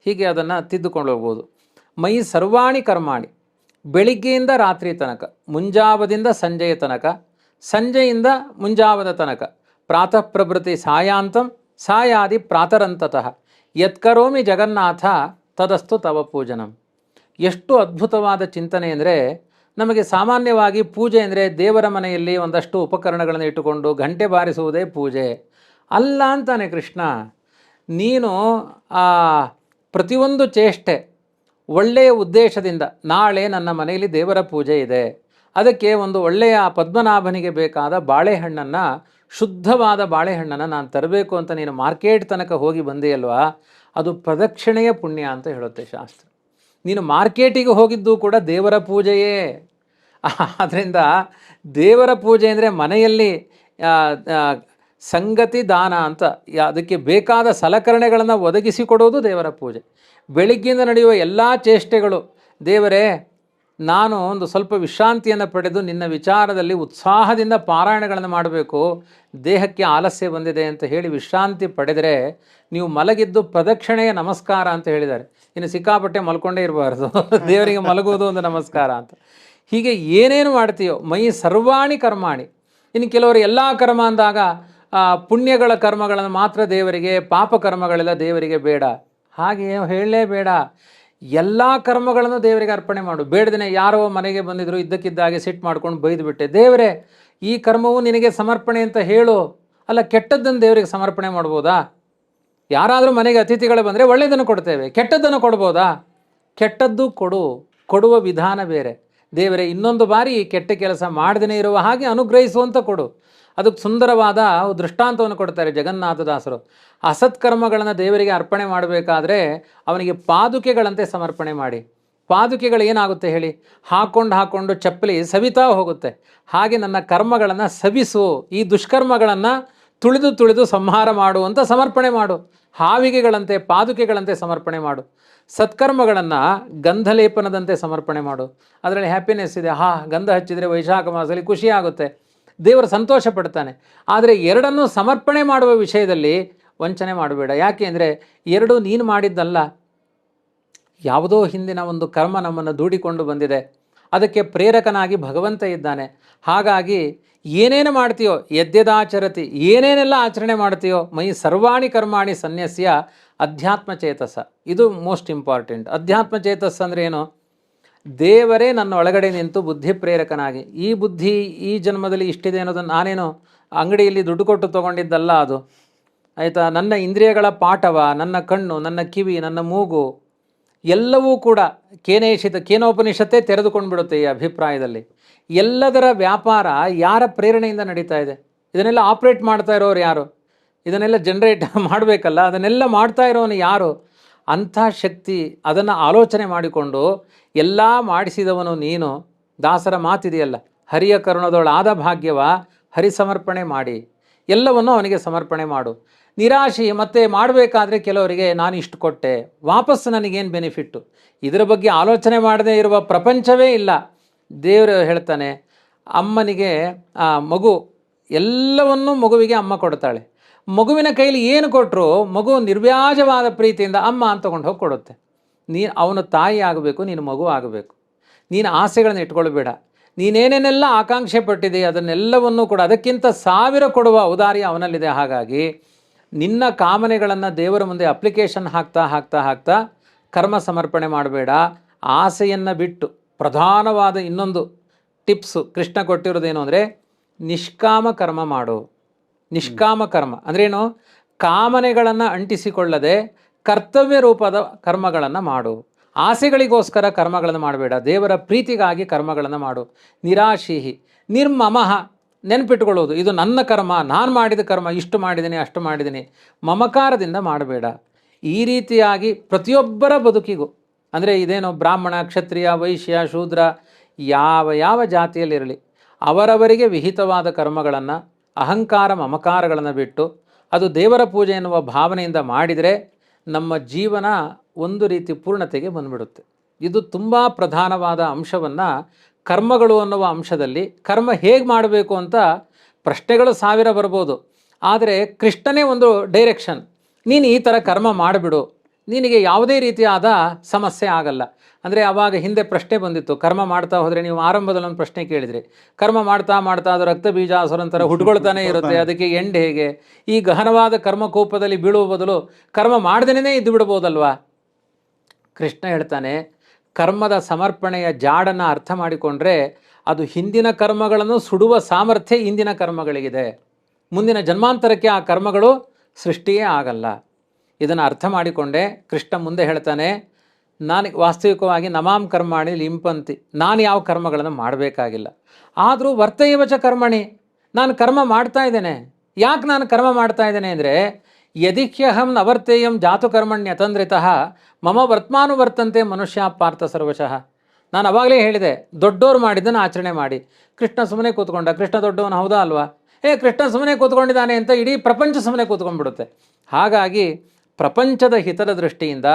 ಹೀಗೆ ಅದನ್ನು ತಿದ್ದುಕೊಂಡು ಹೋಗ್ಬೋದು. ಮಯಿ ಸರ್ವಾಣಿ ಕರ್ಮಾಣಿ, ಬೆಳಿಗ್ಗೆಯಿಂದ ರಾತ್ರಿ ತನಕ, ಮುಂಜಾವದಿಂದ ಸಂಜೆಯ ತನಕ, ಸಂಜೆಯಿಂದ ಮುಂಜಾವದ ತನಕ, ಪ್ರಾತಃ ಪ್ರಭೃತಿ ಸಾಯಾಂತಂ ಸಾಯಾದಿ ಪ್ರಾತರಂತತಃ ಯತ್ಕರೋಮಿ ಜಗನ್ನಾಥ ತದಸ್ತು ತವ ಪೂಜನಂ. ಎಷ್ಟು ಅದ್ಭುತವಾದ ಚಿಂತನೆ ಅಂದರೆ, ನಮಗೆ ಸಾಮಾನ್ಯವಾಗಿ ಪೂಜೆ ಅಂದರೆ ದೇವರ ಮನೆಯಲ್ಲಿ ಒಂದಷ್ಟು ಉಪಕರಣಗಳನ್ನು ಇಟ್ಟುಕೊಂಡು ಗಂಟೆ ಬಾರಿಸುವುದೇ ಪೂಜೆ ಅಲ್ಲ ಅಂತಾನೆ ಕೃಷ್ಣ. ನೀನು ಪ್ರತಿಯೊಂದು ಚೇಷ್ಟೆ ಒಳ್ಳೆಯ ಉದ್ದೇಶದಿಂದ, ನಾಳೆ ನನ್ನ ಮನೆಯಲ್ಲಿ ದೇವರ ಪೂಜೆ ಇದೆ, ಅದಕ್ಕೆ ಒಂದು ಒಳ್ಳೆಯ ಪದ್ಮನಾಭನಿಗೆ ಬೇಕಾದ ಬಾಳೆಹಣ್ಣನ್ನು, ಶುದ್ಧವಾದ ಬಾಳೆಹಣ್ಣನ್ನು ನಾನು ತರಬೇಕು ಅಂತ ನೀನು ಮಾರ್ಕೆಟ್ ತನಕ ಹೋಗಿ ಬಂದೆಯಲ್ವಾ, ಅದು ಪ್ರದಕ್ಷಿಣೆಯ ಪುಣ್ಯ ಅಂತ ಹೇಳುತ್ತೆ ಶಾಸ್ತ್ರ. ನೀನು ಮಾರ್ಕೆಟಿಗೆ ಹೋಗಿದ್ದು ಕೂಡ ದೇವರ ಪೂಜೆಯೇ. ಆದ್ದರಿಂದ ದೇವರ ಪೂಜೆ ಅಂದರೆ ಮನೆಯಲ್ಲಿ ಸಂಗತಿ ದಾನ ಅಂತ ಅದಕ್ಕೆ ಬೇಕಾದ ಸಲಕರಣೆಗಳನ್ನು ಒದಗಿಸಿಕೊಡೋದು ದೇವರ ಪೂಜೆ. ಬೆಳಿಗ್ಗೆಯಿಂದ ನಡೆಯುವ ಎಲ್ಲ ಚೇಷ್ಟೆಗಳು, ದೇವರೇ ನಾನು ಒಂದು ಸ್ವಲ್ಪ ವಿಶ್ರಾಂತಿಯನ್ನು ಪಡೆದು ನಿನ್ನ ವಿಚಾರದಲ್ಲಿ ಉತ್ಸಾಹದಿಂದ ಪಾರಾಯಣಗಳನ್ನು ಮಾಡಬೇಕು, ದೇಹಕ್ಕೆ ಆಲಸ್ಯ ಬಂದಿದೆ ಅಂತ ಹೇಳಿ ವಿಶ್ರಾಂತಿ ಪಡೆದರೆ ನೀವು ಮಲಗಿದ್ದು ಪ್ರದಕ್ಷಿಣೆಯ ನಮಸ್ಕಾರ ಅಂತ ಹೇಳಿದ್ದಾರೆ. ಇನ್ನು ಸಿಕ್ಕಾಪಟ್ಟೆ ಮಲ್ಕೊಂಡೇ ಇರಬಾರ್ದು, ದೇವರಿಗೆ ಮಲಗುವುದು ಒಂದು ನಮಸ್ಕಾರ ಅಂತ. ಹೀಗೆ ಏನೇನು ಮಾಡ್ತೀಯೋ, ಮೈ ಸರ್ವಾಣಿ ಕರ್ಮಾಣಿ. ಇನ್ನು ಕೆಲವರು ಎಲ್ಲ ಕರ್ಮ ಅಂದಾಗ ಪುಣ್ಯಗಳ ಕರ್ಮಗಳನ್ನು ಮಾತ್ರ ದೇವರಿಗೆ, ಪಾಪ ಕರ್ಮಗಳೆಲ್ಲ ದೇವರಿಗೆ ಬೇಡ, ಹಾಗೆ ಹೇಳಲೇಬೇಡ. ಎಲ್ಲ ಕರ್ಮಗಳನ್ನು ದೇವರಿಗೆ ಅರ್ಪಣೆ ಮಾಡು. ಬೇಡದೇನೆ ಯಾರೋ ಮನೆಗೆ ಬಂದಿದ್ರು, ಇದ್ದಕ್ಕಿದ್ದಾಗೆ ಸಿಟ್ಟು ಮಾಡ್ಕೊಂಡು ಬೈದುಬಿಟ್ಟೆ, ದೇವರೇ ಈ ಕರ್ಮವು ನಿನಗೆ ಸಮರ್ಪಣೆ ಅಂತ ಹೇಳು. ಅಲ್ಲ, ಕೆಟ್ಟದ್ದನ್ನು ದೇವರಿಗೆ ಸಮರ್ಪಣೆ ಮಾಡ್ಬೋದಾ? ಯಾರಾದರೂ ಮನೆಗೆ ಅತಿಥಿಗಳು ಬಂದರೆ ಒಳ್ಳೆಯದನ್ನು ಕೊಡ್ತೇವೆ, ಕೆಟ್ಟದ್ದನ್ನು ಕೊಡ್ಬೋದಾ? ಕೆಟ್ಟದ್ದು ಕೊಡುವ ವಿಧಾನ ಬೇರೆ. ದೇವರೇ ಇನ್ನೊಂದು ಬಾರಿ ಕೆಟ್ಟ ಕೆಲಸ ಮಾಡದೇ ಇರುವ ಹಾಗೆ ಅನುಗ್ರಹಿಸುವಂತ ಕೊಡು. ಅದಕ್ಕೆ ಸುಂದರವಾದ ದೃಷ್ಟಾಂತವನ್ನು ಕೊಡ್ತಾರೆ ಜಗನ್ನಾಥದಾಸರು. ಅಸತ್ಕರ್ಮಗಳನ್ನು ದೇವರಿಗೆ ಅರ್ಪಣೆ ಮಾಡಬೇಕಾದ್ರೆ ಅವನಿಗೆ ಪಾದುಕೆಗಳಂತೆ ಸಮರ್ಪಣೆ ಮಾಡಿ. ಪಾದುಕೆಗಳು ಏನಾಗುತ್ತೆ ಹೇಳಿ, ಹಾಕೊಂಡು ಚಪ್ಪಲಿ ಸವಿತಾ ಹೋಗುತ್ತೆ. ಹಾಗೆ ನನ್ನ ಕರ್ಮಗಳನ್ನು ಸವಿಸು, ಈ ದುಷ್ಕರ್ಮಗಳನ್ನು ತುಳಿದು ಸಂಹಾರ ಮಾಡುವಂಥ ಸಮರ್ಪಣೆ ಮಾಡು. ಹಾವಿಗೆಗಳಂತೆ ಪಾದುಕೆಗಳಂತೆ ಸಮರ್ಪಣೆ ಮಾಡು. ಸತ್ಕರ್ಮಗಳನ್ನು ಗಂಧಲೇಪನದಂತೆ ಸಮರ್ಪಣೆ ಮಾಡು. ಅದರಲ್ಲಿ ಹ್ಯಾಪಿನೆಸ್ ಇದೆ, ಗಂಧ ಹಚ್ಚಿದರೆ ವೈಶಾಖ ಮಾಸದಲ್ಲಿ ಖುಷಿ ಆಗುತ್ತೆ, ದೇವರು ಸಂತೋಷ ಪಡ್ತಾನೆ. ಆದರೆ ಎರಡನ್ನೂ ಸಮರ್ಪಣೆ ಮಾಡುವ ವಿಷಯದಲ್ಲಿ ವಂಚನೆ ಮಾಡಬೇಡ. ಯಾಕೆ ಅಂದರೆ ಎರಡೂ ನೀನು ಮಾಡಿದ್ದಲ್ಲ, ಯಾವುದೋ ಹಿಂದಿನ ಒಂದು ಕರ್ಮ ನಮ್ಮನ್ನು ದೂಡಿಕೊಂಡು ಬಂದಿದೆ, ಅದಕ್ಕೆ ಪ್ರೇರಕನಾಗಿ ಭಗವಂತ ಇದ್ದಾನೆ. ಹಾಗಾಗಿ ಏನೇನು ಮಾಡ್ತೀಯೋ, ಯದ್ಯದಾಚರತಿ, ಏನೇನೆಲ್ಲ ಆಚರಣೆ ಮಾಡ್ತೀಯೋ, ಮೈ ಸರ್ವಾಣಿ ಕರ್ಮಾಣಿ ಸನ್ಯಸ್ಯ ಅಧ್ಯಾತ್ಮ ಚೇತಸ. ಇದು ಮೋಸ್ಟ್ ಇಂಪಾರ್ಟೆಂಟ್. ಅಧ್ಯಾತ್ಮ ಚೇತಸ್ ಅಂದರೆ ಏನು? ದೇವರೇ ನನ್ನ ಒಳಗಡೆ ನಿಂತು ಬುದ್ಧಿ ಪ್ರೇರಕನಾಗಿ, ಈ ಬುದ್ಧಿ ಈ ಜನ್ಮದಲ್ಲಿ ಇಷ್ಟಿದೆ ಅನ್ನೋದನ್ನು ನಾನೇನು ಅಂಗಡಿಯಲ್ಲಿ ದುಡ್ಡು ಕೊಟ್ಟು ತೊಗೊಂಡಿದ್ದಲ್ಲ ಅದು, ಆಯಿತಾ? ನನ್ನ ಇಂದ್ರಿಯಗಳ ಪಾಠವ, ನನ್ನ ಕಣ್ಣು, ನನ್ನ ಕಿವಿ, ನನ್ನ ಮೂಗು ಎಲ್ಲವೂ ಕೂಡ ಕೇನೋಪನಿಷತ್ತೇ ತೆರೆದುಕೊಂಡು ಬಿಡುತ್ತೆ ಈ ಅಭಿಪ್ರಾಯದಲ್ಲಿ. ಎಲ್ಲದರ ವ್ಯಾಪಾರ ಯಾರ ಪ್ರೇರಣೆಯಿಂದ ನಡೀತಾ ಇದೆ? ಇದನ್ನೆಲ್ಲ ಆಪ್ರೇಟ್ ಮಾಡ್ತಾ ಇರೋರು ಯಾರು? ಇದನ್ನೆಲ್ಲ ಜನರೇಟ್ ಮಾಡಬೇಕಲ್ಲ, ಅದನ್ನೆಲ್ಲ ಮಾಡ್ತಾ ಇರೋನು ಯಾರು? ಅಂಥ ಶಕ್ತಿ, ಅದನ್ನು ಆಲೋಚನೆ ಮಾಡಿಕೊಂಡು ಎಲ್ಲ ಮಾಡಿಸಿದವನು ನೀನು. ದಾಸರ ಮಾತಿದೆಯಲ್ಲ, ಹರಿಯ ಕರುಣದೊಳಾದ ಭಾಗ್ಯವ ಹರಿ ಸಮರ್ಪಣೆ ಮಾಡಿ, ಎಲ್ಲವನ್ನು ಅವನಿಗೆ ಸಮರ್ಪಣೆ ಮಾಡು. ನಿರಾಶೆ ಮತ್ತೆ ಮಾಡಬೇಕಾದ್ರೆ ಕೆಲವರಿಗೆ ನಾನು ಇಷ್ಟು ಕೊಟ್ಟೆ, ವಾಪಸ್ಸು ನನಗೇನು ಬೆನಿಫಿಟ್ಟು, ಇದರ ಬಗ್ಗೆ ಆಲೋಚನೆ ಮಾಡದೇ ಇರುವ ಪ್ರಪಂಚವೇ ಇಲ್ಲ. ದೇವರು ಹೇಳ್ತಾನೆ, ಅಮ್ಮನಿಗೆ ಮಗು ಎಲ್ಲವನ್ನೂ ಮಗುವಿಗೆ ಅಮ್ಮ ಕೊಡ್ತಾಳೆ. ಮಗುವಿನ ಕೈಲಿ ಏನು ಕೊಟ್ಟರು ಮಗು ನಿರ್ವ್ಯಾಜವಾದ ಪ್ರೀತಿಯಿಂದ ಅಮ್ಮ ಅಂತ ತಗೊಂಡು ಹೋಗಿ ಕೊಡುತ್ತೆ. ಅವನು ತಾಯಿ ಆಗಬೇಕು, ನೀನು ಮಗು ಆಗಬೇಕು. ನೀನು ಆಸೆಗಳನ್ನು ಇಟ್ಕೊಳ್ಬೇಡ. ನೀನೇನೇನೆಲ್ಲ ಆಕಾಂಕ್ಷೆ ಪಟ್ಟಿದೆಯಾ ಅದನ್ನೆಲ್ಲವನ್ನೂ ಕೂಡ ಅದಕ್ಕಿಂತ 1000 ಕೊಡುವ ಔದಾರ್ಯ ಅವನಲ್ಲಿದೆ. ಹಾಗಾಗಿ ನಿನ್ನ ಕಾಮನೆಗಳನ್ನು ದೇವರ ಮುಂದೆ ಅಪ್ಲಿಕೇಶನ್ ಹಾಕ್ತಾ ಕರ್ಮ ಸಮರ್ಪಣೆ ಮಾಡಬೇಡ, ಆಸೆಯನ್ನು ಬಿಟ್ಟು. ಪ್ರಧಾನವಾದ ಇನ್ನೊಂದು ಟಿಪ್ಸು ಕೃಷ್ಣ ಕೊಟ್ಟಿರೋದೇನು ಅಂದರೆ ನಿಷ್ಕಾಮ ಕರ್ಮ ಮಾಡು. ನಿಷ್ಕಾಮ ಕರ್ಮ ಅಂದ್ರೇನು? ಕಾಮನೆಗಳನ್ನು ಅಂಟಿಸಿಕೊಳ್ಳದೆ ಕರ್ತವ್ಯ ರೂಪದ ಕರ್ಮಗಳನ್ನು ಮಾಡು. ಆಸೆಗಳಿಗೋಸ್ಕರ ಕರ್ಮಗಳನ್ನು ಮಾಡಬೇಡ, ದೇವರ ಪ್ರೀತಿಗಾಗಿ ಕರ್ಮಗಳನ್ನು ಮಾಡು. ನಿರಾಶೀಹಿ ನಿರ್ಮಮಃ, ನೆನಪಿಟ್ಕೊಳ್ಳೋದು ಇದು ನನ್ನ ಕರ್ಮ, ನಾನು ಮಾಡಿದ ಕರ್ಮ, ಇಷ್ಟು ಮಾಡಿದ್ದೀನಿ ಅಷ್ಟು ಮಾಡಿದ್ದೀನಿ, ಮಮಕಾರದಿಂದ ಮಾಡಬೇಡ. ಈ ರೀತಿಯಾಗಿ ಪ್ರತಿಯೊಬ್ಬರ ಬದುಕಿಗೂ, ಅಂದರೆ ಇದೇನು ಬ್ರಾಹ್ಮಣ, ಕ್ಷತ್ರಿಯ, ವೈಶ್ಯ, ಶೂದ್ರ, ಯಾವ ಜಾತಿಯಲ್ಲಿರಲಿ ಅವರವರಿಗೆ ವಿಹಿತವಾದ ಕರ್ಮಗಳನ್ನು, ಅಹಂಕಾರ ಮಮಕಾರಗಳನ್ನು ಬಿಟ್ಟು ಅದು ದೇವರ ಪೂಜೆ ಎನ್ನುವ ಭಾವನೆಯಿಂದ ಮಾಡಿದರೆ ನಮ್ಮ ಜೀವನ ಒಂದು ರೀತಿ ಪೂರ್ಣತೆಗೆ ಬಂದ್ಬಿಡುತ್ತೆ. ಇದು ತುಂಬ ಪ್ರಧಾನವಾದ ಅಂಶವನ್ನು ಕರ್ಮಗಳು ಅನ್ನುವ ಅಂಶದಲ್ಲಿ, ಕರ್ಮ ಹೇಗೆ ಮಾಡಬೇಕು ಅಂತ ಪ್ರಶ್ನೆಗಳು 1000 ಬರ್ಬೋದು. ಆದರೆ ಕೃಷ್ಣನೇ ಒಂದು ಡೈರೆಕ್ಷನ್, ನೀನು ಈ ಥರ ಕರ್ಮ ಮಾಡಿಬಿಡು, ನಿನಗೆ ಯಾವುದೇ ರೀತಿಯಾದ ಸಮಸ್ಯೆ ಆಗಲ್ಲ. ಅಂದರೆ ಆವಾಗ ಹಿಂದೆ ಪ್ರಶ್ನೆ ಬಂದಿತ್ತು, ಕರ್ಮ ಮಾಡ್ತಾ ಹೋದರೆ, ನೀವು ಆರಂಭದಲ್ಲಿ ಒಂದು ಪ್ರಶ್ನೆ ಕೇಳಿದ್ರಿ, ಕರ್ಮ ಮಾಡ್ತಾ ಮಾಡ್ತಾ ಅದು ರಕ್ತ ಬೀಜಾಸುರಂತರ ಹುಡ್ಕೊಳ್ತಾನೆ ಇರುತ್ತೆ, ಅದಕ್ಕೆ ಎಂಡ್ ಹೇಗೆ? ಈ ಗಹನವಾದ ಕರ್ಮಕೋಪದಲ್ಲಿ ಬೀಳುವ ಬದಲು ಕರ್ಮ ಮಾಡ್ದೇನೇ ಇದ್ದು ಬಿಡ್ಬೋದಲ್ವಾ? ಕೃಷ್ಣ ಹೇಳ್ತಾನೆ, ಕರ್ಮದ ಸಮರ್ಪಣೆಯ ಜಾಡನ್ನು ಅರ್ಥ ಮಾಡಿಕೊಂಡ್ರೆ ಅದು ಹಿಂದಿನ ಕರ್ಮಗಳನ್ನು ಸುಡುವ ಸಾಮರ್ಥ್ಯ ಇಂದಿನ ಕರ್ಮಗಳಿಗಿದೆ. ಮುಂದಿನ ಜನ್ಮಾಂತರಕ್ಕೆ ಆ ಕರ್ಮಗಳು ಸೃಷ್ಟಿಯೇ ಆಗಲ್ಲ. ಇದನ್ನು ಅರ್ಥ ಮಾಡಿಕೊಂಡೆ ಕೃಷ್ಣ ಮುಂದೆ ಹೇಳ್ತಾನೆ, ನಾನು ವಾಸ್ತವಿಕವಾಗಿ ನಮಾಂ ಕರ್ಮಾಣಿ ಲಿಂಪಂತಿ, ನಾನು ಯಾವ ಕರ್ಮಗಳನ್ನು ಮಾಡಬೇಕಾಗಿಲ್ಲ. ಆದರೂ ವರ್ತೈವಚ ಕರ್ಮಣಿ, ನಾನು ಕರ್ಮ ಮಾಡ್ತಾ ಇದ್ದೇನೆ. ಯಾಕೆ ನಾನು ಕರ್ಮ ಮಾಡ್ತಾ ಇದ್ದೇನೆ ಅಂದರೆ, ಯದಿಹ್ಯಹಂ ನವರ್ತೇಯಂ ಜಾತು ಕರ್ಮಣ್ಯತಂದ್ರಿತಃ ಮಮ ವರ್ತಮಾನುವರ್ತಂತೆ ಮನುಷ್ಯ ಪಾರ್ಥ ಸರ್ವಶಃ. ನಾನು ಅವಾಗಲೇ ಹೇಳಿದೆ, ದೊಡ್ಡೋರು ಮಾಡಿದ್ದನ್ನು ಆಚರಣೆ ಮಾಡಿ. ಕೃಷ್ಣ ಸುಮ್ಮನೆ ಕೂತ್ಕೊಂಡ, ಕೃಷ್ಣ ದೊಡ್ಡವನು ಹೌದಾ ಅಲ್ವಾ? ಕೃಷ್ಣ ಸುಮ್ಮನೆ ಕೂತ್ಕೊಂಡಿದ್ದಾನೆ ಅಂತ ಇಡೀ ಪ್ರಪಂಚ ಸುಮ್ಮನೆ ಕೂತ್ಕೊಂಡ್ಬಿಡುತ್ತೆ. ಹಾಗಾಗಿ ಪ್ರಪಂಚದ ಹಿತದ ದೃಷ್ಟಿಯಿಂದ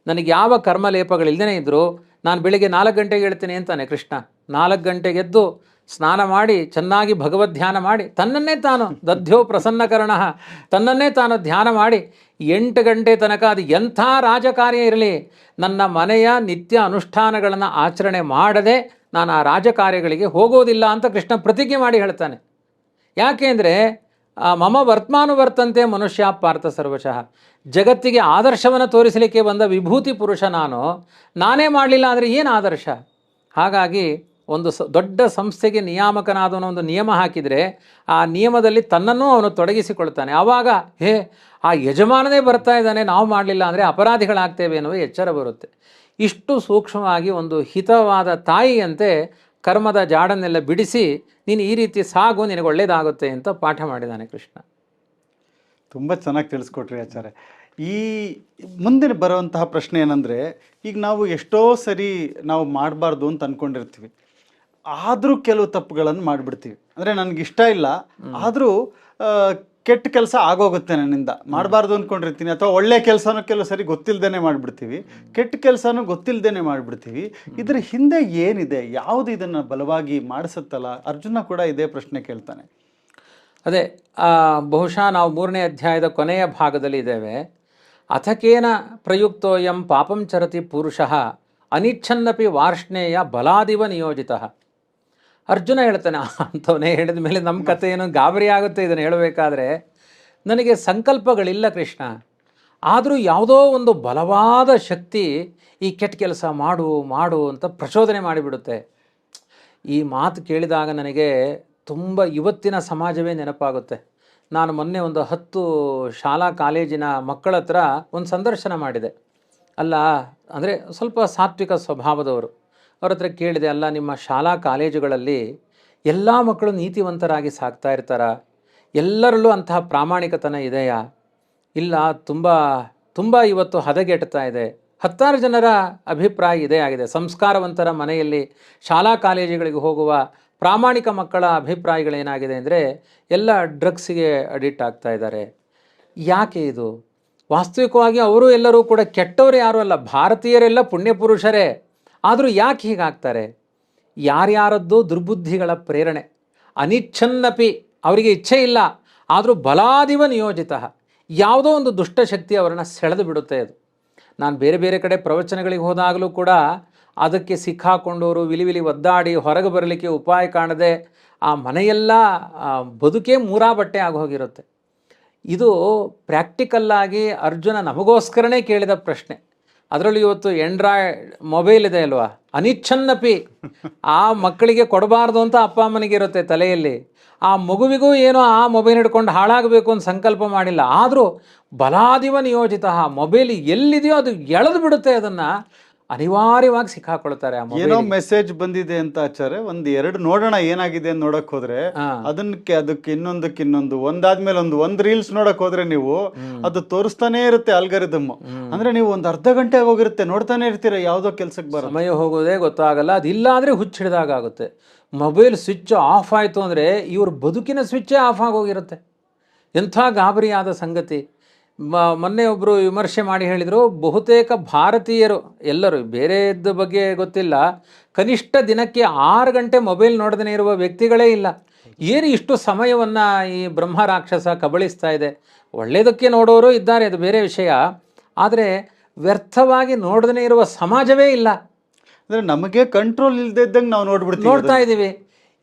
ನನಗೆ ಯಾವ ಕರ್ಮಲೇಪಗಳಿಲ್ಲದೇ ಇದ್ದರೂ ನಾನು ಬೆಳಿಗ್ಗೆ 4 ಗಂಟೆಗೆ ಹೇಳ್ತೀನಿ ಅಂತಾನೆ ಕೃಷ್ಣ. 4 ಗಂಟೆಗೆ ಎದ್ದು ಸ್ನಾನ ಮಾಡಿ ಚೆನ್ನಾಗಿ ಭಗವದ್ ಧ್ಯಾನ ಮಾಡಿ ತನ್ನನ್ನೇ ತಾನು ದಧ್ಯೋ ಪ್ರಸನ್ನಕರಣ, ತನ್ನನ್ನೇ ತಾನು ಧ್ಯಾನ ಮಾಡಿ 8 ಗಂಟೆ ತನಕ ಅದು ಎಂಥ ರಾಜಕಾರ್ಯ ಇರಲಿ, ನನ್ನ ಮನೆಯ ನಿತ್ಯ ಅನುಷ್ಠಾನಗಳನ್ನು ಆಚರಣೆ ಮಾಡದೆ ನಾನು ಆ ರಾಜಕಾರ್ಯಗಳಿಗೆ ಹೋಗೋದಿಲ್ಲ ಅಂತ ಕೃಷ್ಣ ಪ್ರತಿಜ್ಞೆ ಮಾಡಿ ಹೇಳ್ತಾನೆ. ಯಾಕೆ ಅಂದರೆ ಮಮ ವರ್ತಮಾನುವರ್ತಂತೆ ಮನುಷ್ಯ ಪಾರ್ಥ ಸರ್ವಶಃ, ಜಗತ್ತಿಗೆ ಆದರ್ಶವನ್ನು ತೋರಿಸಲಿಕ್ಕೆ ಬಂದ ವಿಭೂತಿ ಪುರುಷ ನಾನೇ ಮಾಡಲಿಲ್ಲ ಅಂದರೆ ಏನು ಆದರ್ಶ? ಹಾಗಾಗಿ ಒಂದು ದೊಡ್ಡ ಸಂಸ್ಥೆಗೆ ನಿಯಾಮಕನಾದವನು ಒಂದು ನಿಯಮ ಹಾಕಿದರೆ ಆ ನಿಯಮದಲ್ಲಿ ತನ್ನನ್ನು ಅವನು ತೊಡಗಿಸಿಕೊಳ್ತಾನೆ. ಆವಾಗ ಆ ಯಜಮಾನನೇ ಬರ್ತಾ ಇದ್ದಾನೆ, ನಾವು ಮಾಡಲಿಲ್ಲ ಅಂದರೆ ಅಪರಾಧಿಗಳಾಗ್ತೇವೆ ಎನ್ನುವ ಎಚ್ಚರ ಬರುತ್ತೆ. ಇಷ್ಟು ಸೂಕ್ಷ್ಮವಾಗಿ ಒಂದು ಹಿತವಾದ ತಾಯಿಯಂತೆ ಕರ್ಮದ ಜಾಡನ್ನೆಲ್ಲ ಬಿಡಿಸಿ ನೀನು ಈ ರೀತಿ ಸಾಗು, ನಿನಗೆ ಒಳ್ಳೆಯದಾಗುತ್ತೆ ಅಂತ ಪಾಠ ಮಾಡಿದ್ದಾನೆ ಕೃಷ್ಣ. ತುಂಬ ಚೆನ್ನಾಗಿ ತಿಳಿಸ್ಕೊಟ್ರಿ ಆಚಾರ್ಯ. ಈ ಮುಂದೆ ಬರುವಂತಹ ಪ್ರಶ್ನೆ ಏನಂದರೆ, ಈಗ ನಾವು ಎಷ್ಟೋ ಸರಿ ನಾವು ಮಾಡಬಾರ್ದು ಅಂತ ಅಂದ್ಕೊಂಡಿರ್ತೀವಿ, ಆದರೂ ಕೆಲವು ತಪ್ಪುಗಳನ್ನು ಮಾಡಿಬಿಡ್ತೀವಿ. ಅಂದರೆ ನನಗಿಷ್ಟ ಇಲ್ಲ, ಆದರೂ ಕೆಟ್ಟ ಕೆಲಸ ಆಗೋಗುತ್ತೆ ನನ್ನಿಂದ, ಮಾಡಬಾರ್ದು ಅಂದ್ಕೊಂಡಿರ್ತೀನಿ. ಅಥವಾ ಒಳ್ಳೆ ಕೆಲಸನೂ ಕೆಲವು ಸರಿ ಗೊತ್ತಿಲ್ಲದೇ ಮಾಡಿಬಿಡ್ತೀವಿ, ಕೆಟ್ಟ ಕೆಲಸನೂ ಗೊತ್ತಿಲ್ಲದೇ ಮಾಡಿಬಿಡ್ತೀವಿ. ಇದರ ಹಿಂದೆ ಏನಿದೆ? ಯಾವುದು ಇದನ್ನು ಬಲವಾಗಿ ಮಾಡಿಸುತ್ತಲ್ಲ? ಅರ್ಜುನ ಕೂಡ ಇದೇ ಪ್ರಶ್ನೆ ಕೇಳ್ತಾನೆ. ಅದೇ ಬಹುಶಃ ನಾವು 3ನೇ ಅಧ್ಯಾಯದ ಕೊನೆಯ ಭಾಗದಲ್ಲಿ ಇದ್ದೇವೆ. ಅಥಕೇನ ಪ್ರಯುಕ್ತೋಯಂ ಪಾಪಂ ಚರತಿ ಪುರುಷಃ ಅನಿಚ್ಛನ್ನಪಿ ವಾರ್ಷ್ಣೇಯ ಬಲಾದಿವ ನಿಯೋಜಿತ. ಅರ್ಜುನ ಹೇಳ್ತಾನೆ, ಅಂಥವನೇ ಹೇಳಿದ ಮೇಲೆ ನಮ್ಮ ಕಥೆ ಏನು ಗಾಬರಿ ಆಗುತ್ತೆ ಇದನ್ನು ಹೇಳಬೇಕಾದ್ರೆ. ನನಗೆ ಸಂಕಲ್ಪಗಳಿಲ್ಲ ಕೃಷ್ಣ, ಆದರೂ ಯಾವುದೋ ಒಂದು ಬಲವಾದ ಶಕ್ತಿ ಈ ಕೆಟ್ಟ ಕೆಲಸ ಮಾಡು ಅಂತ ಪ್ರಚೋದನೆ ಮಾಡಿಬಿಡುತ್ತೆ. ಈ ಮಾತು ಕೇಳಿದಾಗ ನನಗೆ ತುಂಬ ಇವತ್ತಿನ ಸಮಾಜವೇ ನೆನಪಾಗುತ್ತೆ. ನಾನು ಮೊನ್ನೆ ಒಂದು 10 ಶಾಲಾ ಕಾಲೇಜಿನ ಮಕ್ಕಳ ಹತ್ರ ಒಂದು ಸಂದರ್ಶನ ಮಾಡಿದೆ. ಅಲ್ಲ ಅಂದರೆ ಸ್ವಲ್ಪ ಸಾತ್ವಿಕ ಸ್ವಭಾವದವರು. ಅವ್ರ ಹತ್ರ ಕೇಳಿದೆ, ಅಲ್ಲ ನಿಮ್ಮ ಶಾಲಾ ಕಾಲೇಜುಗಳಲ್ಲಿ ಎಲ್ಲ ಮಕ್ಕಳು ನೀತಿವಂತರಾಗಿ ಸಾಗ್ತಾ ಇರ್ತಾರಾ? ಎಲ್ಲರಲ್ಲೂ ಅಂತಹ ಪ್ರಾಮಾಣಿಕತನ ಇದೆಯಾ? ಇಲ್ಲ, ತುಂಬ ಇವತ್ತು ಹದಗೆಡ್ತಾ ಇದೆ. 10 ಜನರ ಅಭಿಪ್ರಾಯ ಇದೇ ಆಗಿದೆ. ಸಂಸ್ಕಾರವಂತರ ಮನೆಯಲ್ಲಿ ಶಾಲಾ ಕಾಲೇಜುಗಳಿಗೆ ಹೋಗುವ ಪ್ರಾಮಾಣಿಕ ಮಕ್ಕಳ ಅಭಿಪ್ರಾಯಗಳೇನಾಗಿದೆ ಅಂದರೆ ಎಲ್ಲ ಡ್ರಗ್ಸಿಗೆ ಅಡಿಕ್ಟ್ ಆಗ್ತಾ ಇದ್ದಾರೆ. ಯಾಕೆ ಇದು? ವಾಸ್ತವಿಕವಾಗಿ ಅವರು ಎಲ್ಲರೂ ಕೂಡ ಕೆಟ್ಟವರು ಯಾರೂ ಅಲ್ಲ, ಭಾರತೀಯರೆಲ್ಲ ಪುಣ್ಯಪುರುಷರೇ. ಆದರೂ ಯಾಕೆ ಹೀಗಾಗ್ತಾರೆ? ಯಾರ್ಯಾರದ್ದು ದುರ್ಬುದ್ಧಿಗಳ ಪ್ರೇರಣೆ. ಅನಿಚ್ಛನ್ನಪಿ, ಅವರಿಗೆ ಇಚ್ಛೆ ಇಲ್ಲ, ಆದರೂ ಬಲಾದಿವ ನಿಯೋಜಿತ, ಯಾವುದೋ ಒಂದು ದುಷ್ಟಶಕ್ತಿ ಅವರನ್ನು ಸೆಳೆದು ಬಿಡುತ್ತೆ. ಅದು ನಾನು ಬೇರೆ ಬೇರೆ ಕಡೆ ಪ್ರವಚನಗಳಿಗೆ ಹೋದಾಗಲೂ ಕೂಡ ಅದಕ್ಕೆ ಸಿಕ್ಕಾಕೊಂಡವರು ವಿಲಿ ಒದ್ದಾಡಿ ಹೊರಗೆ ಬರಲಿಕ್ಕೆ ಉಪಾಯ ಕಾಣದೆ ಆ ಮನೆಯೆಲ್ಲ ಬದುಕೇ ಮೂರಾ ಬಟ್ಟೆ ಆಗೋಗಿರುತ್ತೆ. ಇದು ಪ್ರಾಕ್ಟಿಕಲ್ಲಾಗಿ ಅರ್ಜುನ ನಮಗೋಸ್ಕರನೇ ಕೇಳಿದ ಪ್ರಶ್ನೆ. ಅದರಲ್ಲೂ ಇವತ್ತು ಆಂಡ್ರಾಯ್ಡ್ ಮೊಬೈಲ್ ಇದೆ ಅಲ್ವಾ, ಅನಿಚ್ಛನ್ನಪಿ ಆ ಮಕ್ಕಳಿಗೆ ಕೊಡಬಾರ್ದು ಅಂತ ಅಪ್ಪ ಅಮ್ಮನಿಗೆ ಇರುತ್ತೆ ತಲೆಯಲ್ಲಿ. ಆ ಮಗುವಿಗೂ ಏನೋ ಆ ಮೊಬೈಲ್ ಹಿಡ್ಕೊಂಡು ಹಾಳಾಗಬೇಕು ಅಂತ ಸಂಕಲ್ಪ ಮಾಡಿಲ್ಲ, ಆದರೂ ಬಲಾದಿವ ನಿಯೋಜಿತ ಮೊಬೈಲ್ ಎಲ್ಲಿದೆಯೋ ಅದು ಎಳೆದು ಬಿಡುತ್ತೆ, ಅದನ್ನು ಅನಿವಾರ್ಯವಾಗಿ ಸಿಕ್ಕಾಕೊಳ್ತಾರೆ ಆ ಏನೋ ಮೊಬೈಲ್. ಮೆಸೇಜ್ ಬಂದಿದೆ ಅಂತ ಆಚಾರ್ಯ, ಒಂದ್ ಎರಡು ನೋಡೋಣ ಏನಾಗಿದೆ ಅಂತ ನೋಡಕ್ ಹೋದ್ರೆ ಅದಕ್ಕೆ ಇನ್ನೊಂದು ಒಂದಾದ್ಮೇಲೆ ಒಂದ್ ರೀಲ್ಸ್ ನೋಡಕ್ ಹೋದ್ರೆ ನೀವು ಅದು ತೋರಿಸ್ತಾನೆ ಇರುತ್ತೆ ಅಲ್ಗಾರಿದಮ್. ಅಂದ್ರೆ ನೀವು ಒಂದ್ ಅರ್ಧ ಗಂಟೆ ಹೋಗಿರುತ್ತೆ, ನೋಡ್ತಾನೆ ಇರ್ತೀರ, ಯಾವ್ದೋ ಕೆಲ್ಸಕ್ಕೆ ಬರೋ ಸಮಯ ಹೋಗೋದೇ ಗೊತ್ತಾಗಲ್ಲ. ಅದಿಲ್ಲ ಅಂದರೆ ಹುಚ್ಚಿಡಿದಾಗ ಆಗುತ್ತೆ. ಮೊಬೈಲ್ ಸ್ವಿಚ್ ಆಫ್ ಆಯಿತು ಅಂದರೆ ಇವ್ರ ಬದುಕಿನ ಸ್ವಿಚ್ಚೇ ಆಫ್ ಆಗೋಗಿರುತ್ತೆ. ಎಂಥ ಗಾಬರಿಯಾದ ಸಂಗತಿ. ಮೊನ್ನೆ ಒಬ್ಬರು ವಿಮರ್ಶೆ ಮಾಡಿ ಹೇಳಿದರು, ಬಹುತೇಕ ಭಾರತೀಯರು ಎಲ್ಲರೂ, ಬೇರೆಯದ್ದ ಬಗ್ಗೆ ಗೊತ್ತಿಲ್ಲ, ಕನಿಷ್ಠ ದಿನಕ್ಕೆ 6 ಗಂಟೆ ಮೊಬೈಲ್ ನೋಡದೇ ಇರುವ ವ್ಯಕ್ತಿಗಳೇ ಇಲ್ಲ. ಏನು ಇಷ್ಟು ಸಮಯವನ್ನು ಈ ಬ್ರಹ್ಮ ರಾಕ್ಷಸ ಕಬಳಿಸ್ತಾ ಇದೆ. ಒಳ್ಳೆಯದಕ್ಕೆ ನೋಡೋರು ಇದ್ದಾರೆ, ಅದು ಬೇರೆ ವಿಷಯ. ಆದರೆ ವ್ಯರ್ಥವಾಗಿ ನೋಡದೇ ಇರುವ ಸಮಾಜವೇ ಇಲ್ಲ. ಅಂದ್ರೆ ನಮಗೆ ಕಂಟ್ರೋಲ್ ಇಲ್ಲದೆ ಇದ್ದಂಗೆ ನಾವು ನೋಡ್ತಾ ಇದ್ದೀವಿ.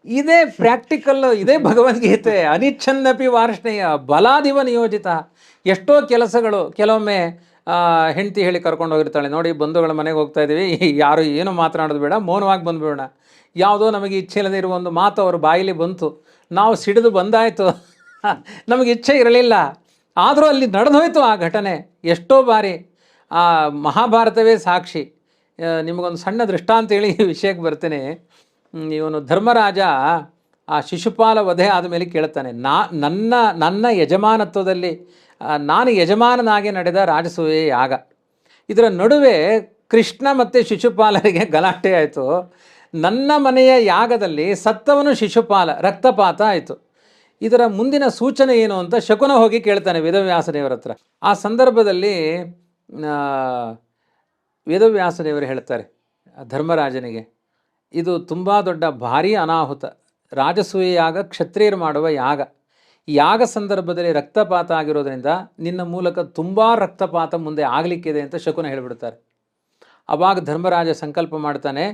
ಇದೇ ಪ್ರಾಕ್ಟಿಕಲ್, ಇದೇ ಭಗವದ್ಗೀತೆ. ಅನಿಚ್ಛನ್ನಪಿ ವಾರ್ಷ್ಣೇಯ ಬಲಾದಿವ ನಿಯೋಜಿತ. ಎಷ್ಟೋ ಕೆಲಸಗಳು ಕೆಲವೊಮ್ಮೆ ಹೆಂಡತಿ ಹೇಳಿ ಕರ್ಕೊಂಡು ಹೋಗಿರ್ತಾಳೆ, ನೋಡಿ ಬಂಧುಗಳ ಮನೆಗೆ ಹೋಗ್ತಾ ಇದ್ದೀವಿ, ಯಾರು ಏನು ಮಾತನಾಡೋದು ಬೇಡ, ಮೌನವಾಗಿ ಬಂದುಬಿಡೋಣ. ಯಾವುದೋ ನಮಗೆ ಇಚ್ಛೆ ಇಲ್ಲದೆ ಇರುವ ಒಂದು ಮಾತು ಅವ್ರ ಬಾಯಿಲಿ ಬಂತು, ನಾವು ಸಿಡಿದು ಬಂದಾಯಿತು. ನಮಗೆ ಇಚ್ಛೆ ಇರಲಿಲ್ಲ, ಆದರೂ ಅಲ್ಲಿ ನಡೆದೋಯ್ತು ಆ ಘಟನೆ. ಎಷ್ಟೋ ಬಾರಿ ಆ ಮಹಾಭಾರತವೇ ಸಾಕ್ಷಿ. ನಿಮಗೊಂದು ಸಣ್ಣ ದೃಷ್ಟಾಂತ ಹೇಳಿ ಈ ವಿಷಯಕ್ಕೆ ಬರ್ತೇನೆ. ಇವನು ಧರ್ಮರಾಜ ಆ ಶಿಶುಪಾಲ ವಧೆ ಆದಮೇಲೆ ಕೇಳ್ತಾನೆ, ನನ್ನ ಯಜಮಾನತ್ವದಲ್ಲಿ ನಾನು ಯಜಮಾನನಾಗಿ ನಡೆದ ರಾಜಸೂಯ ಯಾಗ, ಇದರ ನಡುವೆ ಕೃಷ್ಣ ಮತ್ತು ಶಿಶುಪಾಲರಿಗೆ ಗಲಾಟೆ ಆಯಿತು. ನನ್ನ ಮನೆಯ ಯಾಗದಲ್ಲಿ ಸತ್ತವನು ಶಿಶುಪಾಲ, ರಕ್ತಪಾತ ಆಯಿತು. ಇದರ ಮುಂದಿನ ಸೂಚನೆ ಏನು ಅಂತ ಶಕುನ ಹೋಗಿ ಕೇಳ್ತಾನೆ ವೇದವ್ಯಾಸದೇವರ ಹತ್ರ. ಆ ಸಂದರ್ಭದಲ್ಲಿ ವೇದವ್ಯಾಸದೇವರು ಹೇಳ್ತಾರೆ ಧರ್ಮರಾಜನಿಗೆ, ಇದು ತುಂಬ ದೊಡ್ಡ ಭಾರೀ ಅನಾಹುತ. ರಾಜಸೂಯ ಯಾಗ ಕ್ಷತ್ರಿಯರು ಮಾಡುವ ಯಾಗ. ಯಾಗ ಸಂದರ್ಭದಲ್ಲಿ ರಕ್ತಪಾತ ಆಗಿರೋದ್ರಿಂದ ನಿನ್ನ ಮೂಲಕ ತುಂಬ ರಕ್ತಪಾತ ಮುಂದೆ ಆಗಲಿಕ್ಕಿದೆ ಅಂತ ಶಕುನ ಹೇಳಿಬಿಡ್ತಾರೆ. ಆವಾಗ ಧರ್ಮರಾಜ ಸಂಕಲ್ಪ ಮಾಡ್ತಾನೆ,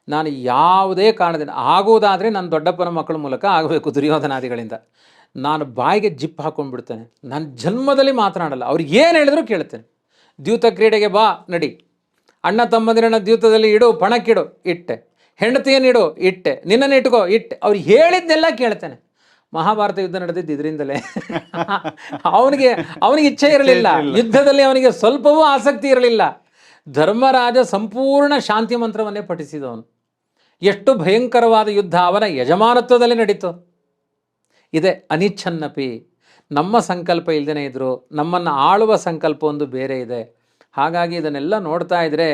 ನಾನು ಯಾವುದೇ ಕಾರಣದಿಂದ ಆಗುವುದಾದರೆ ನನ್ನ ದೊಡ್ಡಪ್ಪನ ಮಕ್ಕಳ ಮೂಲಕ ಆಗಬೇಕು, ದುರ್ಯೋಧನಾದಿಗಳಿಂದ. ನಾನು ಬಾಯಿಗೆ ಜಿಪ್ ಹಾಕೊಂಡ್ಬಿಡ್ತೇನೆ, ನನ್ನ ಜನ್ಮದಲ್ಲಿ ಮಾತನಾಡಲ್ಲ, ಅವ್ರಿಗೆ ಏನು ಹೇಳಿದ್ರು ಕೇಳ್ತೇನೆ. ದ್ಯೂತ ಕ್ರೀಡೆಗೆ ಬಾ, ನಡಿ, ಅಣ್ಣ ತಮ್ಮಂದಿರನ್ನ ದ್ಯೂತದಲ್ಲಿ ಇಡು, ಪಣಕ್ಕಿಡು, ಇಟ್ಟೆ, ಹೆಂಡತಿಯನ್ನಿಡು, ಇಟ್ಟೆ, ನಿನ್ನನ್ನು ಇಟ್ಕೋ, ಇಟ್ಟೆ, ಅವ್ರು ಹೇಳಿದ್ದೆಲ್ಲ ಕೇಳ್ತೇನೆ. ಮಹಾಭಾರತ ಯುದ್ಧ ನಡೆದಿದ್ದು ಇದರಿಂದಲೇ. ಅವನಿಗೆ ಇಚ್ಛೆ ಇರಲಿಲ್ಲ, ಯುದ್ಧದಲ್ಲಿ ಅವನಿಗೆ ಸ್ವಲ್ಪವೂ ಆಸಕ್ತಿ ಇರಲಿಲ್ಲ. ಧರ್ಮರಾಜ ಸಂಪೂರ್ಣ ಶಾಂತಿ ಮಂತ್ರವನ್ನೇ ಪಠಿಸಿದವನು. ಎಷ್ಟು ಭಯಂಕರವಾದ ಯುದ್ಧ ಅವನ ಯಜಮಾನತ್ವದಲ್ಲಿ ನಡೀತು. ಇದೆ ಅನಿಚ್ಛನ್ನಪಿ. ನಮ್ಮ ಸಂಕಲ್ಪ ಇಲ್ಲದೇ ಇದ್ದರೂ ನಮ್ಮನ್ನು ಆಳುವ ಸಂಕಲ್ಪ ಒಂದು ಬೇರೆ ಇದೆ. ಹಾಗಾಗಿ ಇದನ್ನೆಲ್ಲ ನೋಡ್ತಾ ಇದ್ದರೆ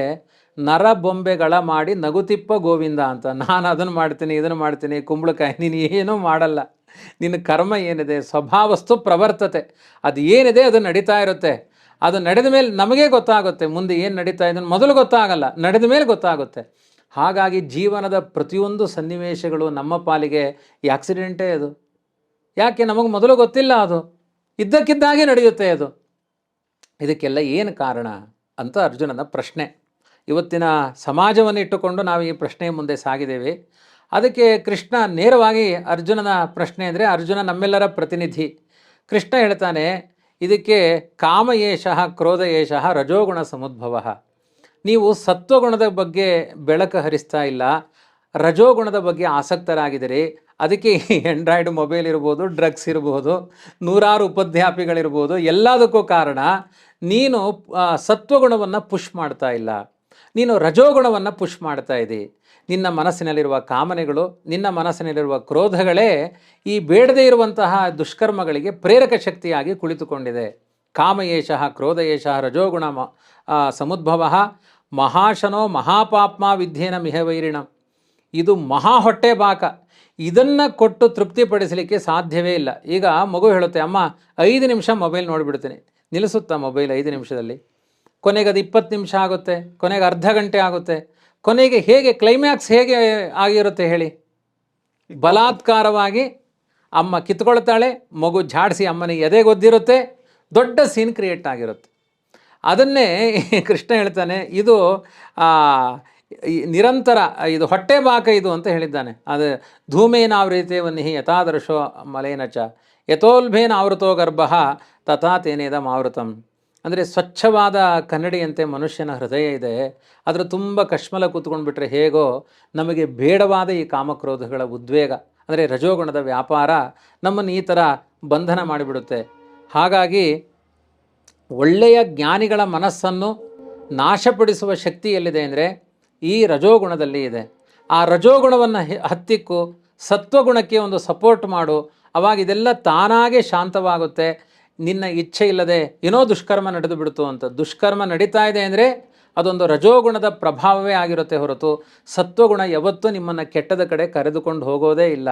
ನರಬೊಂಬೆಗಳ ಮಾಡಿ ನಗುತಿಪ್ಪ ಗೋವಿಂದ ಅಂತ. ನಾನು ಅದನ್ನು ಮಾಡ್ತೀನಿ, ಇದನ್ನು ಮಾಡ್ತೀನಿ, ಕುಂಬಳಕಾಯಿ, ನೀನು ಏನೂ ಮಾಡಲ್ಲ. ನಿನ್ನ ಕರ್ಮ ಏನಿದೆ, ಸ್ವಭಾವಸ್ತು ಪ್ರವರ್ತತೆ, ಅದು ಏನಿದೆ ಅದು ನಡೀತಾ ಇರುತ್ತೆ. ಅದು ನಡೆದ ಮೇಲೆ ನಮಗೇ ಗೊತ್ತಾಗುತ್ತೆ ಮುಂದೆ ಏನು ನಡೀತಾ ಇದೆ. ಮೊದಲು ಗೊತ್ತಾಗಲ್ಲ, ನಡೆದ ಮೇಲೆ ಗೊತ್ತಾಗುತ್ತೆ. ಹಾಗಾಗಿ ಜೀವನದ ಪ್ರತಿಯೊಂದು ಸನ್ನಿವೇಶಗಳು ನಮ್ಮ ಪಾಲಿಗೆ ಈ ಆಕ್ಸಿಡೆಂಟೇ. ಅದು ಯಾಕೆ ನಮಗೆ ಮೊದಲು ಗೊತ್ತಿಲ್ಲ, ಅದು ಇದ್ದಕ್ಕಿದ್ದಾಗೆ ನಡೆಯುತ್ತೆ. ಅದು ಇದಕ್ಕೆಲ್ಲ ಏನು ಕಾರಣ ಅಂತ ಅರ್ಜುನನ ಪ್ರಶ್ನೆ. ಇವತ್ತಿನ ಸಮಾಜವನ್ನು ಇಟ್ಟುಕೊಂಡು ನಾವು ಈ ಪ್ರಶ್ನೆಯ ಮುಂದೆ ಸಾಗಿದ್ದೇವೆ. ಅದಕ್ಕೆ ಕೃಷ್ಣ ನೇರವಾಗಿ ಅರ್ಜುನನ ಪ್ರಶ್ನೆ ಅಂದರೆ, ಅರ್ಜುನ ನಮ್ಮೆಲ್ಲರ ಪ್ರತಿನಿಧಿ. ಕೃಷ್ಣ ಹೇಳ್ತಾನೆ, ಇದಕ್ಕೆ ಕಾಮಯೇಷಃ ಕ್ರೋಧಯೇಷಃ ರಜೋಗುಣ ಸಮುದ್ಭವ. ನೀವು ಸತ್ವಗುಣದ ಬಗ್ಗೆ ಬೆಳಕು ಹರಿಸ್ತಾ ಇಲ್ಲ, ರಜೋಗುಣದ ಬಗ್ಗೆ ಆಸಕ್ತರಾಗಿದ್ದೀರಿ. ಅದಕ್ಕೆ ಆಂಡ್ರಾಯ್ಡ್ ಮೊಬೈಲ್ ಇರ್ಬೋದು, ಡ್ರಗ್ಸ್ ಇರ್ಬೋದು, ನೂರಾರು ಉಪಧ್ಯಾಪಿಗಳಿರ್ಬೋದು, ಎಲ್ಲದಕ್ಕೂ ಕಾರಣ ನೀನು ಸತ್ವಗುಣವನ್ನು ಪುಷ್ ಮಾಡ್ತಾ ಇಲ್ಲ, ನೀನು ರಜೋಗುಣವನ್ನು ಪುಷ್ ಮಾಡ್ತಾ ಇದ್ದಿ. ನಿನ್ನ ಮನಸ್ಸಿನಲ್ಲಿರುವ ಕಾಮನೆಗಳು, ನಿನ್ನ ಮನಸ್ಸಿನಲ್ಲಿರುವ ಕ್ರೋಧಗಳೇ ಈ ಬೇಡದೇ ಇರುವಂತಹ ದುಷ್ಕರ್ಮಗಳಿಗೆ ಪ್ರೇರಕ ಶಕ್ತಿಯಾಗಿ ಕುಳಿತುಕೊಂಡಿದೆ. ಕಾಮಯೇಷಃ ಕ್ರೋಧಯೇಷಃ ರಜೋಗುಣ ಸಮುದ್ಭವ ಮಹಾಶನೋ ಮಹಾಪಾಪ್ಮ ವಿದ್ಯೇನ ಮಿಹವೈರಿಣಂ. ಇದು ಮಹಾ ಹೊಟ್ಟೆ ಬಾಕ. ಇದನ್ನು ಕೊಟ್ಟು ತೃಪ್ತಿಪಡಿಸಲಿಕ್ಕೆ ಸಾಧ್ಯವೇ ಇಲ್ಲ. ಈಗ ಮಗು ಹೇಳುತ್ತೆ, ಅಮ್ಮ 5 ನಿಮಿಷ ಮೊಬೈಲ್ ನೋಡಿಬಿಡ್ತೀನಿ. ನಿಲ್ಲಿಸುತ್ತಾ ಮೊಬೈಲ್ 5 ನಿಮಿಷದಲ್ಲಿ? ಕೊನೆಗೆ ಅದು 20 ನಿಮಿಷ ಆಗುತ್ತೆ, ಕೊನೆಗೆ ಅರ್ಧ ಗಂಟೆ ಆಗುತ್ತೆ, ಕೊನೆಗೆ ಹೇಗೆ ಕ್ಲೈಮ್ಯಾಕ್ಸ್ ಹೇಗೆ ಆಗಿರುತ್ತೆ ಹೇಳಿ? ಬಲಾತ್ಕಾರವಾಗಿ ಅಮ್ಮ ಕಿತ್ಕೊಳ್ತಾಳೆ, ಮಗು ಝಾಡಿಸಿ ಅಮ್ಮನಿಗೆ ಎದೆಗೊದ್ದಿರುತ್ತೆ, ದೊಡ್ಡ ಸೀನ್ ಕ್ರಿಯೇಟ್ ಆಗಿರುತ್ತೆ. ಅದನ್ನೇ ಕೃಷ್ಣ ಹೇಳ್ತಾನೆ, ಇದು ನಿರಂತರ, ಇದು ಹೊಟ್ಟೆ ಬಾಕ ಇದು ಅಂತ ಹೇಳಿದ್ದಾನೆ. ಅದು ಧೂಮೇನಾವೃತೇವನ್ನಿ ಯಥಾದರ್ಶೋ ಮಲೇನ ಚ ಯಥೋಲ್ಭೇನ ಆವೃತೋ ಗರ್ಭ ತಥಾ ತೇನೇದ ಮಾವೃತಂ. ಅಂದರೆ ಸ್ವಚ್ಛವಾದ ಕನ್ನಡಿಯಂತೆ ಮನುಷ್ಯನ ಹೃದಯ ಇದೆ, ಅದರ ತುಂಬ ಕಶ್ಮಲ ಕೂತ್ಕೊಂಡ್ಬಿಟ್ರೆ ಹೇಗೋ ನಮಗೆ ಬೇಡವಾದ ಈ ಕಾಮಕ್ರೋಧಗಳ ಉದ್ವೇಗ ಅಂದರೆ ರಜೋಗುಣದ ವ್ಯಾಪಾರ ನಮ್ಮನ್ನು ಈ ಥರ ಬಂಧನ ಮಾಡಿಬಿಡುತ್ತೆ. ಹಾಗಾಗಿ ಒಳ್ಳೆಯ ಜ್ಞಾನಿಗಳ ಮನಸ್ಸನ್ನು ನಾಶಪಡಿಸುವ ಶಕ್ತಿ ಎಲ್ಲಿದೆ ಅಂದರೆ ಈ ರಜೋಗುಣದಲ್ಲಿ ಇದೆ. ಆ ರಜೋಗುಣವನ್ನು ಹತ್ತಿಕ್ಕು, ಸತ್ವಗುಣಕ್ಕೆ ಒಂದು ಸಪೋರ್ಟ್ ಮಾಡು, ಅವಾಗ ಇದೆಲ್ಲ ತಾನಾಗೆ ಶಾಂತವಾಗುತ್ತೆ. ನಿನ್ನ ಇಚ್ಛೆ ಇಲ್ಲದೆ ಏನೋ ದುಷ್ಕರ್ಮ ನಡೆದು ಬಿಡ್ತು ಅಂತ, ದುಷ್ಕರ್ಮ ನಡೀತಾ ಇದೆ ಅಂದರೆ ಅದೊಂದು ರಜೋಗುಣದ ಪ್ರಭಾವವೇ ಆಗಿರುತ್ತೆ ಹೊರತು ಸತ್ವಗುಣ ಯಾವತ್ತೂ ನಿಮ್ಮನ್ನು ಕೆಟ್ಟದ ಕಡೆ ಕರೆದುಕೊಂಡು ಹೋಗೋದೇ ಇಲ್ಲ.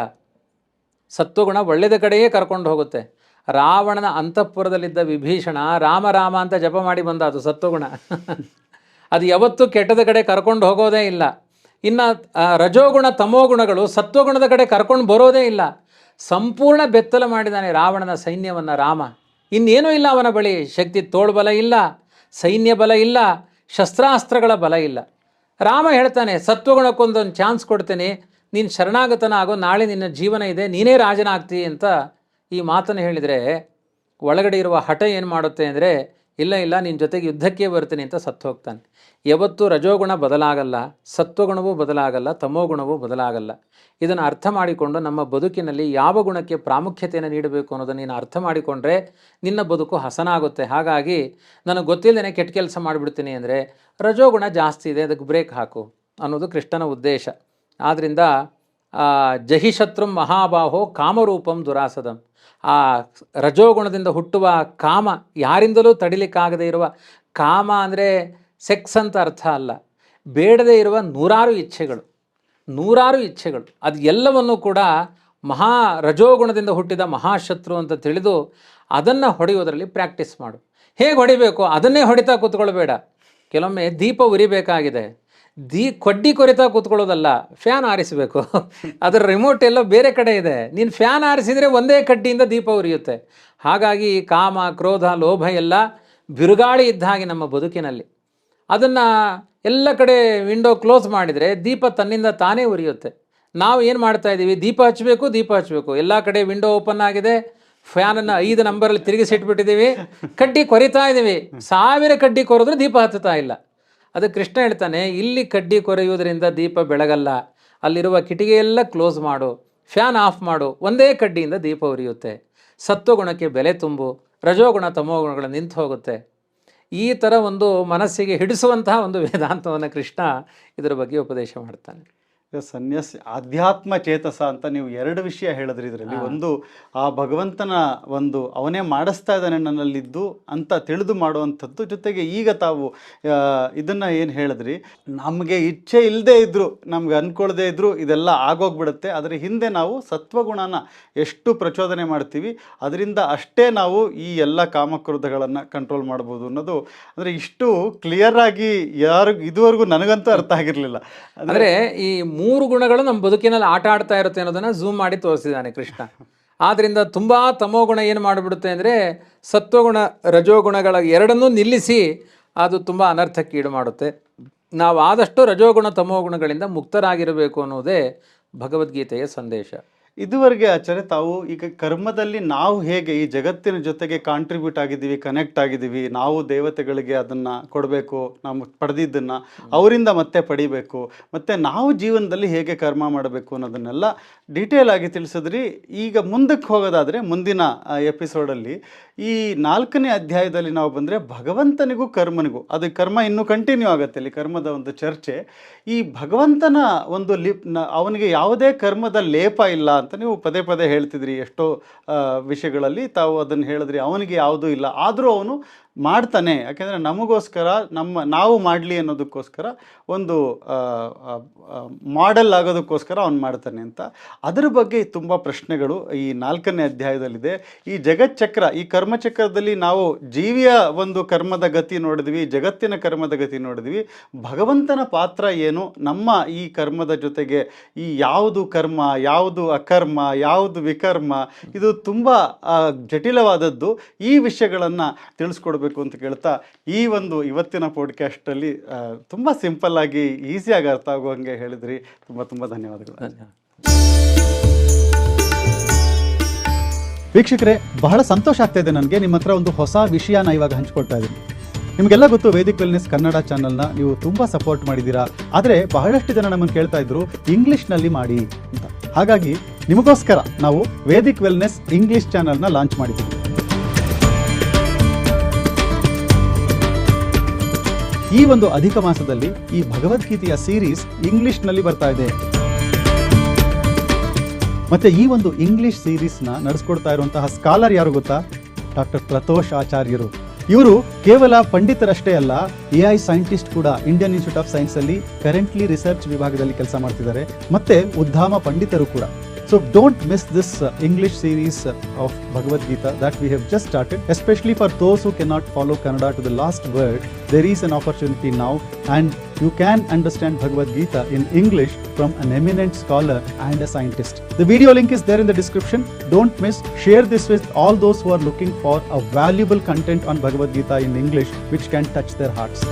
ಸತ್ವಗುಣ ಒಳ್ಳೆಯದ ಕಡೆಯೇ ಕರ್ಕೊಂಡು ಹೋಗುತ್ತೆ. ರಾವಣನ ಅಂತಃಪುರದಲ್ಲಿದ್ದ ವಿಭೀಷಣ ರಾಮ ರಾಮ ಅಂತ ಜಪ ಮಾಡಿ ಬಂದ, ಅದು ಸತ್ವಗುಣ. ಅದು ಯಾವತ್ತೂ ಕೆಟ್ಟದ ಕಡೆ ಕರ್ಕೊಂಡು ಹೋಗೋದೇ ಇಲ್ಲ. ಇನ್ನು ರಜೋಗುಣ ತಮೋಗುಣಗಳು ಸತ್ವಗುಣದ ಕಡೆ ಕರ್ಕೊಂಡು ಬರೋದೇ ಇಲ್ಲ. ಸಂಪೂರ್ಣ ಬೆತ್ತಲ ಮಾಡಿದ್ದಾನೆ ರಾವಣನ ಸೈನ್ಯವನ್ನು ರಾಮ. ಇನ್ನೇನೂ ಇಲ್ಲ ಅವನ ಬಳಿ, ಶಕ್ತಿ ತೋಳ್ಬಲ ಇಲ್ಲ, ಸೈನ್ಯ ಬಲ ಇಲ್ಲ, ಶಸ್ತ್ರಾಸ್ತ್ರಗಳ ಬಲ ಇಲ್ಲ. ರಾಮ ಹೇಳ್ತಾನೆ ಸತ್ವಗುಣಕ್ಕೊಂದೊಂದು ಚಾನ್ಸ್ ಕೊಡ್ತೇನೆ, ನೀನು ಶರಣಾಗತನಾಗೋ, ನಾಳೆ ನಿನ್ನ ಜೀವನ ಇದೆ, ನೀನೇ ರಾಜನಾಗ್ತಿ ಅಂತ ಈ ಮಾತನ್ನು ಹೇಳಿದರೆ ಒಳಗಡೆ ಇರುವ ಹಠ ಏನು ಮಾಡುತ್ತೆ ಅಂದರೆ ಇಲ್ಲ ಇಲ್ಲ ನಿನ್ನ ಜೊತೆಗೆ ಯುದ್ಧಕ್ಕೆ ಬರ್ತೀನಿ ಅಂತ ಸತ್ತು ಹೋಗ್ತಾನೆ. ಯಾವತ್ತೂ ರಜೋಗುಣ ಬದಲಾಗಲ್ಲ, ಸತ್ವಗುಣವೂ ಬದಲಾಗಲ್ಲ, ತಮೋಗುಣವೂ ಬದಲಾಗಲ್ಲ. ಇದನ್ನು ಅರ್ಥ ಮಾಡಿಕೊಂಡು ನಮ್ಮ ಬದುಕಿನಲ್ಲಿ ಯಾವ ಗುಣಕ್ಕೆ ಪ್ರಾಮುಖ್ಯತೆಯನ್ನು ನೀಡಬೇಕು ಅನ್ನೋದನ್ನು ನೀನು ಅರ್ಥ ಮಾಡಿಕೊಂಡ್ರೆ ನಿನ್ನ ಬದುಕು ಹಸನಾಗುತ್ತೆ. ಹಾಗಾಗಿ ನನಗೆ ಗೊತ್ತಿಲ್ಲದೇ ಕೆಟ್ಟ ಕೆಲಸ ಮಾಡಿಬಿಡ್ತೀನಿ ಅಂದರೆ ರಜೋಗುಣ ಜಾಸ್ತಿ ಇದೆ, ಅದಕ್ಕೆ ಬ್ರೇಕ್ ಹಾಕು ಅನ್ನೋದು ಕೃಷ್ಣನ ಉದ್ದೇಶ. ಆದ್ದರಿಂದ ಜಹಿಶತ್ರುಂ ಮಹಾಬಾಹೋ ಕಾಮರೂಪಂ ದುರಾಸದಂ. ಆ ರಜೋಗುಣದಿಂದ ಹುಟ್ಟುವ ಕಾಮ, ಯಾರಿಂದಲೂ ತಡಿಲಿಕ್ಕಾಗದೇ ಇರುವ ಕಾಮ ಅಂದರೆ ಸೆಕ್ಸ್ ಅಂತ ಅರ್ಥ ಅಲ್ಲ, ಬೇಡದೇ ಇರುವ ನೂರಾರು ಇಚ್ಛೆಗಳು, ಅದು ಎಲ್ಲವನ್ನೂ ಕೂಡ ಮಹಾ ರಜೋಗುಣದಿಂದ ಹುಟ್ಟಿದ ಮಹಾಶತ್ರು ಅಂತ ತಿಳಿದು ಅದನ್ನು ಹೊಡೆಯೋದರಲ್ಲಿ ಪ್ರಾಕ್ಟೀಸ್ ಮಾಡು. ಹೇಗೆ ಹೊಡಿಬೇಕು ಅದನ್ನೇ ಹೊಡಿತಾ ಕೂತ್ಕೊಳ್ಬೇಡ. ಕೆಲವೊಮ್ಮೆ ದೀಪ ಉರಿಬೇಕಾಗಿದೆ, ಕೊಡ್ಡಿ ಕೊರಿತಾ ಕೂತ್ಕೊಳ್ಳೋದಲ್ಲ, ಫ್ಯಾನ್ ಆರಿಸಬೇಕು. ಅದರ ರಿಮೋಟ್ ಎಲ್ಲೋ ಬೇರೆ ಕಡೆ ಇದೆ, ನೀನು ಫ್ಯಾನ್ ಆರಿಸಿದರೆ ಒಂದೇ ಕಡ್ಡಿಯಿಂದ ದೀಪ ಉರಿಯುತ್ತೆ. ಹಾಗಾಗಿ ಕಾಮ, ಕ್ರೋಧ, ಲೋಭ ಎಲ್ಲ ಬಿರುಗಾಳಿ ಇದ್ದ ಹಾಗೆ ನಮ್ಮ ಬದುಕಿನಲ್ಲಿ. ಅದನ್ನು ಎಲ್ಲ ಕಡೆ ವಿಂಡೋ ಕ್ಲೋಸ್ ಮಾಡಿದರೆ ದೀಪ ತನ್ನಿಂದ ತಾನೇ ಉರಿಯುತ್ತೆ. ನಾವು ಏನು ಮಾಡ್ತಾ ಇದ್ದೀವಿ, ದೀಪ ಹಚ್ಚಬೇಕು, ಎಲ್ಲ ಕಡೆ ವಿಂಡೋ ಓಪನ್ ಆಗಿದೆ, ಫ್ಯಾನನ್ನು 5 ನಂಬರಲ್ಲಿ ತಿರುಗಿಸಿಟ್ಬಿಟ್ಟಿದ್ದೀವಿ, ಕಡ್ಡಿ ಕೊರಿತಾ ಇದ್ದೀವಿ, 1000 ಕಡ್ಡಿ ಕೊರೆದ್ರೂ ದೀಪ ಹತ್ತುತ್ತಾ ಇಲ್ಲ. ಅದು ಕೃಷ್ಣ ಹೇಳ್ತಾನೆ, ಇಲ್ಲಿ ಕಡ್ಡಿ ಕೊರೆಯುವುದರಿಂದ ದೀಪ ಬೆಳಗಲ್ಲ, ಅಲ್ಲಿರುವ ಕಿಟಿಕಿಯೆಲ್ಲ ಕ್ಲೋಸ್ ಮಾಡು, ಫ್ಯಾನ್ ಆಫ್ ಮಾಡು, ಒಂದೇ ಕಡ್ಡಿಯಿಂದ ದೀಪ ಉರಿಯುತ್ತೆ. ಸತ್ವಗುಣಕ್ಕೆ ಬೆಲೆ ತುಂಬು, ರಜೋಗುಣ ತಮೋಗುಣಗಳು ನಿಂತು ಹೋಗುತ್ತೆ. ಈ ಥರ ಒಂದು ಮನಸ್ಸಿಗೆ ಹಿಡಿಸುವಂತಹ ಒಂದು ವೇದಾಂತವನ್ನು ಕೃಷ್ಣ ಇದರ ಬಗ್ಗೆ ಉಪದೇಶ ಮಾಡ್ತಾನೆ. ಸನ್ಯಾಸಿ ಆಧ್ಯಾತ್ಮ ಚೇತಸ ಅಂತ ನೀವು 2 ವಿಷಯ ಹೇಳಿದ್ರಿ ಇದರಲ್ಲಿ. ಒಂದು ಆ ಭಗವಂತನ ಒಂದು ಅವನೇ ಮಾಡಿಸ್ತಾ ಇದ್ದಾನೆ ನನ್ನಲ್ಲಿದ್ದು ಅಂತ ತಿಳಿದು ಮಾಡುವಂಥದ್ದು. ಜೊತೆಗೆ ಈಗ ತಾವು ಇದನ್ನು ಏನು ಹೇಳಿದ್ರಿ, ನಮಗೆ ಇಚ್ಛೆ ಇಲ್ಲದೆ ಇದ್ದರೂ, ನಮ್ಗೆ ಅಂದ್ಕೊಳ್ಳದೆ ಇದ್ದರೂ ಇದೆಲ್ಲ ಆಗೋಗ್ಬಿಡುತ್ತೆ. ಅದರ ಹಿಂದೆ ನಾವು ಸತ್ವಗುಣನ ಎಷ್ಟು ಪ್ರಚೋದನೆ ಮಾಡ್ತೀವಿ ಅದರಿಂದ ಅಷ್ಟೇ ನಾವು ಈ ಎಲ್ಲ ಕಾಮಕ್ರೋಧಗಳನ್ನು ಕಂಟ್ರೋಲ್ ಮಾಡ್ಬೋದು ಅನ್ನೋದು ಅಂದರೆ ಇಷ್ಟು ಕ್ಲಿಯರ್ ಆಗಿ ಇದುವರೆಗೂ ನನಗಂತೂ ಅರ್ಥ ಆಗಿರಲಿಲ್ಲ. ಅಂದರೆ ಈ 3 ಗುಣಗಳು ನಮ್ಮ ಬದುಕಿನಲ್ಲಿ ಆಟ ಆಡ್ತಾ ಇರುತ್ತೆ ಅನ್ನೋದನ್ನು ಝೂಮ್ ಮಾಡಿ ತೋರಿಸಿದ್ದಾನೆ ಕೃಷ್ಣ. ಆದ್ದರಿಂದ ತುಂಬ ತಮೋಗುಣ ಏನು ಮಾಡಿಬಿಡುತ್ತೆ ಅಂದರೆ ಸತ್ವಗುಣ ರಜೋಗುಣಗಳ ಎರಡನ್ನೂ ನಿಲ್ಲಿಸಿ ಅದು ತುಂಬ ಅನರ್ಥಕ್ಕೆ ಈಡು ಮಾಡುತ್ತೆ. ನಾವು ಆದಷ್ಟು ರಜೋಗುಣ ತಮೋಗುಣಗಳಿಂದ ಮುಕ್ತರಾಗಿರಬೇಕು ಅನ್ನೋದೇ ಭಗವದ್ಗೀತೆಯ ಸಂದೇಶ. ಇದುವರೆಗೆ ಆಚಾರ್ಯ ತಾವು ಈಗ ಕರ್ಮದಲ್ಲಿ ನಾವು ಹೇಗೆ ಈ ಜಗತ್ತಿನ ಜೊತೆಗೆ ಕಾಂಟ್ರಿಬ್ಯೂಟ್ ಆಗಿದ್ದೀವಿ, ಕನೆಕ್ಟ್ ಆಗಿದ್ದೀವಿ, ನಾವು ದೇವತೆಗಳಿಗೆ ಅದನ್ನು ಕೊಡಬೇಕು, ನಾವು ಪಡೆದಿದ್ದನ್ನು ಅವರಿಂದ ಮತ್ತೆ ಪಡಿಬೇಕು, ಮತ್ತು ನಾವು ಜೀವನದಲ್ಲಿ ಹೇಗೆ ಕರ್ಮ ಮಾಡಬೇಕು ಅನ್ನೋದನ್ನೆಲ್ಲ ಡೀಟೇಲ್ ಆಗಿ ತಿಳಿಸಿದ್ರಿ. ಈಗ ಮುಂದಕ್ಕೆ ಹೋಗೋದಾದರೆ ಮುಂದಿನ ಎಪಿಸೋಡಲ್ಲಿ ಈ 4ನೇ ಅಧ್ಯಾಯದಲ್ಲಿ ನಾವು ಬಂದರೆ ಭಗವಂತನಿಗೂ ಕರ್ಮನಿಗೂ, ಅದು ಕರ್ಮ ಇನ್ನೂ ಕಂಟಿನ್ಯೂ ಆಗುತ್ತೆ ಅಲ್ಲಿ ಕರ್ಮದ ಒಂದು ಚರ್ಚೆ. ಈ ಭಗವಂತನ ಒಂದು ಅವನಿಗೆ ಯಾವುದೇ ಕರ್ಮದ ಲೇಪ ಇಲ್ಲ ಅಂತ ನೀವು ಪದೇ ಪದೇ ಹೇಳ್ತಿದ್ರಿ. ಎಷ್ಟೋ ವಿಷಯಗಳಲ್ಲಿ ತಾವು ಅದನ್ನು ಹೇಳಿದ್ರಿ, ಅವನಿಗೆ ಯಾವುದೂ ಇಲ್ಲ, ಆದರೂ ಅವನು ಮಾಡ್ತಾನೆ. ಯಾಕೆಂದರೆ ನಮಗೋಸ್ಕರ ನಾವು ಮಾಡಲಿ ಅನ್ನೋದಕ್ಕೋಸ್ಕರ ಒಂದು ಮಾಡೆಲ್ ಆಗೋದಕ್ಕೋಸ್ಕರ ಅವನು ಮಾಡ್ತಾನೆ ಅಂತ. ಅದರ ಬಗ್ಗೆ ತುಂಬ ಪ್ರಶ್ನೆಗಳು ಈ 4ನೇ ಅಧ್ಯಾಯದಲ್ಲಿದೆ. ಈ ಜಗಚ್ಚಕ್ರ, ಈ ಕರ್ಮಚಕ್ರದಲ್ಲಿ ನಾವು ಜೀವಿಯ ಒಂದು ಕರ್ಮದ ಗತಿ ನೋಡಿದ್ವಿ, ಜಗತ್ತಿನ ಕರ್ಮದ ಗತಿ ನೋಡಿದ್ವಿ. ಭಗವಂತನ ಪಾತ್ರ ಏನು ನಮ್ಮ ಈ ಕರ್ಮದ ಜೊತೆಗೆ, ಈ ಯಾವುದು ಕರ್ಮ, ಯಾವುದು ಅಕರ್ಮ, ಯಾವುದು ವಿಕರ್ಮ, ಇದು ತುಂಬ ಜಟಿಲವಾದದ್ದು. ಈ ವಿಷಯಗಳನ್ನು ತಿಳಿಸ್ಕೊಡ್ಬೇಕು ಅಂತ ಕೇಳ್ತಾ ಈ ಒಂದು ಇವತ್ತಿನ ಪಾಡ್ಕಾಸ್ಟಲ್ಲಿ ತುಂಬ ಸಿಂಪಲ್ ಆಗಿ ಈಸಿಯಾಗಿ ಅರ್ಥ ಆಗುವಂಗೆ ಹೇಳಿದ್ರಿ. ತುಂಬ ತುಂಬ ಧನ್ಯವಾದಗಳು. ವೀಕ್ಷಕರೇ, ಬಹಳ ಸಂತೋಷ ಆಗ್ತಾ ಇದೆ ನನಗೆ. ನಿಮ್ಮ ಹತ್ರ ಒಂದು ಹೊಸ ವಿಷಯನ ಇವಾಗ ಹಂಚ್ಕೊಳ್ತಾ ಇದ್ದೀನಿ. ನಿಮಗೆಲ್ಲ ಗೊತ್ತು, ವೇದಿಕ್ ವೆಲ್ನೆಸ್ ಕನ್ನಡ ಚಾನಲ್ನ ನೀವು ತುಂಬ ಸಪೋರ್ಟ್ ಮಾಡಿದ್ದೀರಾ. ಆದರೆ ಬಹಳಷ್ಟು ಜನ ನಮ್ಮನ್ನು ಕೇಳ್ತಾ ಇದ್ರು ಇಂಗ್ಲೀಷ್ನಲ್ಲಿ ಮಾಡಿ ಅಂತ. ಹಾಗಾಗಿ ನಿಮಗೋಸ್ಕರ ನಾವು ವೇದಿಕ್ ವೆಲ್ನೆಸ್ ಇಂಗ್ಲೀಷ್ ಚಾನಲ್ನ ಲಾಂಚ್ ಮಾಡಿದ್ದೀವಿ. ಈ ಒಂದು ಅಧಿಕ ಮಾಸದಲ್ಲಿ ಈ ಭಗವದ್ಗೀತೆಯ ಸೀರೀಸ್ ಇಂಗ್ಲಿಷ್ನಲ್ಲಿ ಬರ್ತಾ ಇದೆ. ಮತ್ತೆ ಈ ಒಂದು ಇಂಗ್ಲಿಷ್ ಸೀರೀಸ್ನ ನಡೆಸ್ಕೊಡ್ತಾ ಇರುವಂತಹ ಸ್ಕಾಲರ್ ಯಾರು ಗೊತ್ತಾ? ಡಾಕ್ಟರ್ ಪ್ರತೋಷ್ ಆಚಾರ್ಯರು. ಇವರು ಕೇವಲ ಪಂಡಿತರಷ್ಟೇ ಅಲ್ಲ, AI ಸೈಂಟಿಸ್ಟ್ ಕೂಡ. ಇಂಡಿಯನ್ ಇನ್ಸ್ಟಿಟ್ಯೂಟ್ ಆಫ್ ಸೈನ್ಸ್ ಅಲ್ಲಿ ಕರೆಂಟ್ಲಿ ರಿಸರ್ಚ್ ವಿಭಾಗದಲ್ಲಿ ಕೆಲಸ ಮಾಡ್ತಿದ್ದಾರೆ. ಮತ್ತೆ ಉದ್ಧಾಮ ಪಂಡಿತರು ಕೂಡ. So don't miss this English series of Bhagavad Gita that we have just started. Especially for those who cannot follow Kannada to the last word, there is an opportunity now, and you can understand Bhagavad Gita in English from an eminent scholar and a scientist. The video link is there in the description. Don't miss. Share this with all those who are looking for a valuable content on Bhagavad Gita in English which can touch their hearts.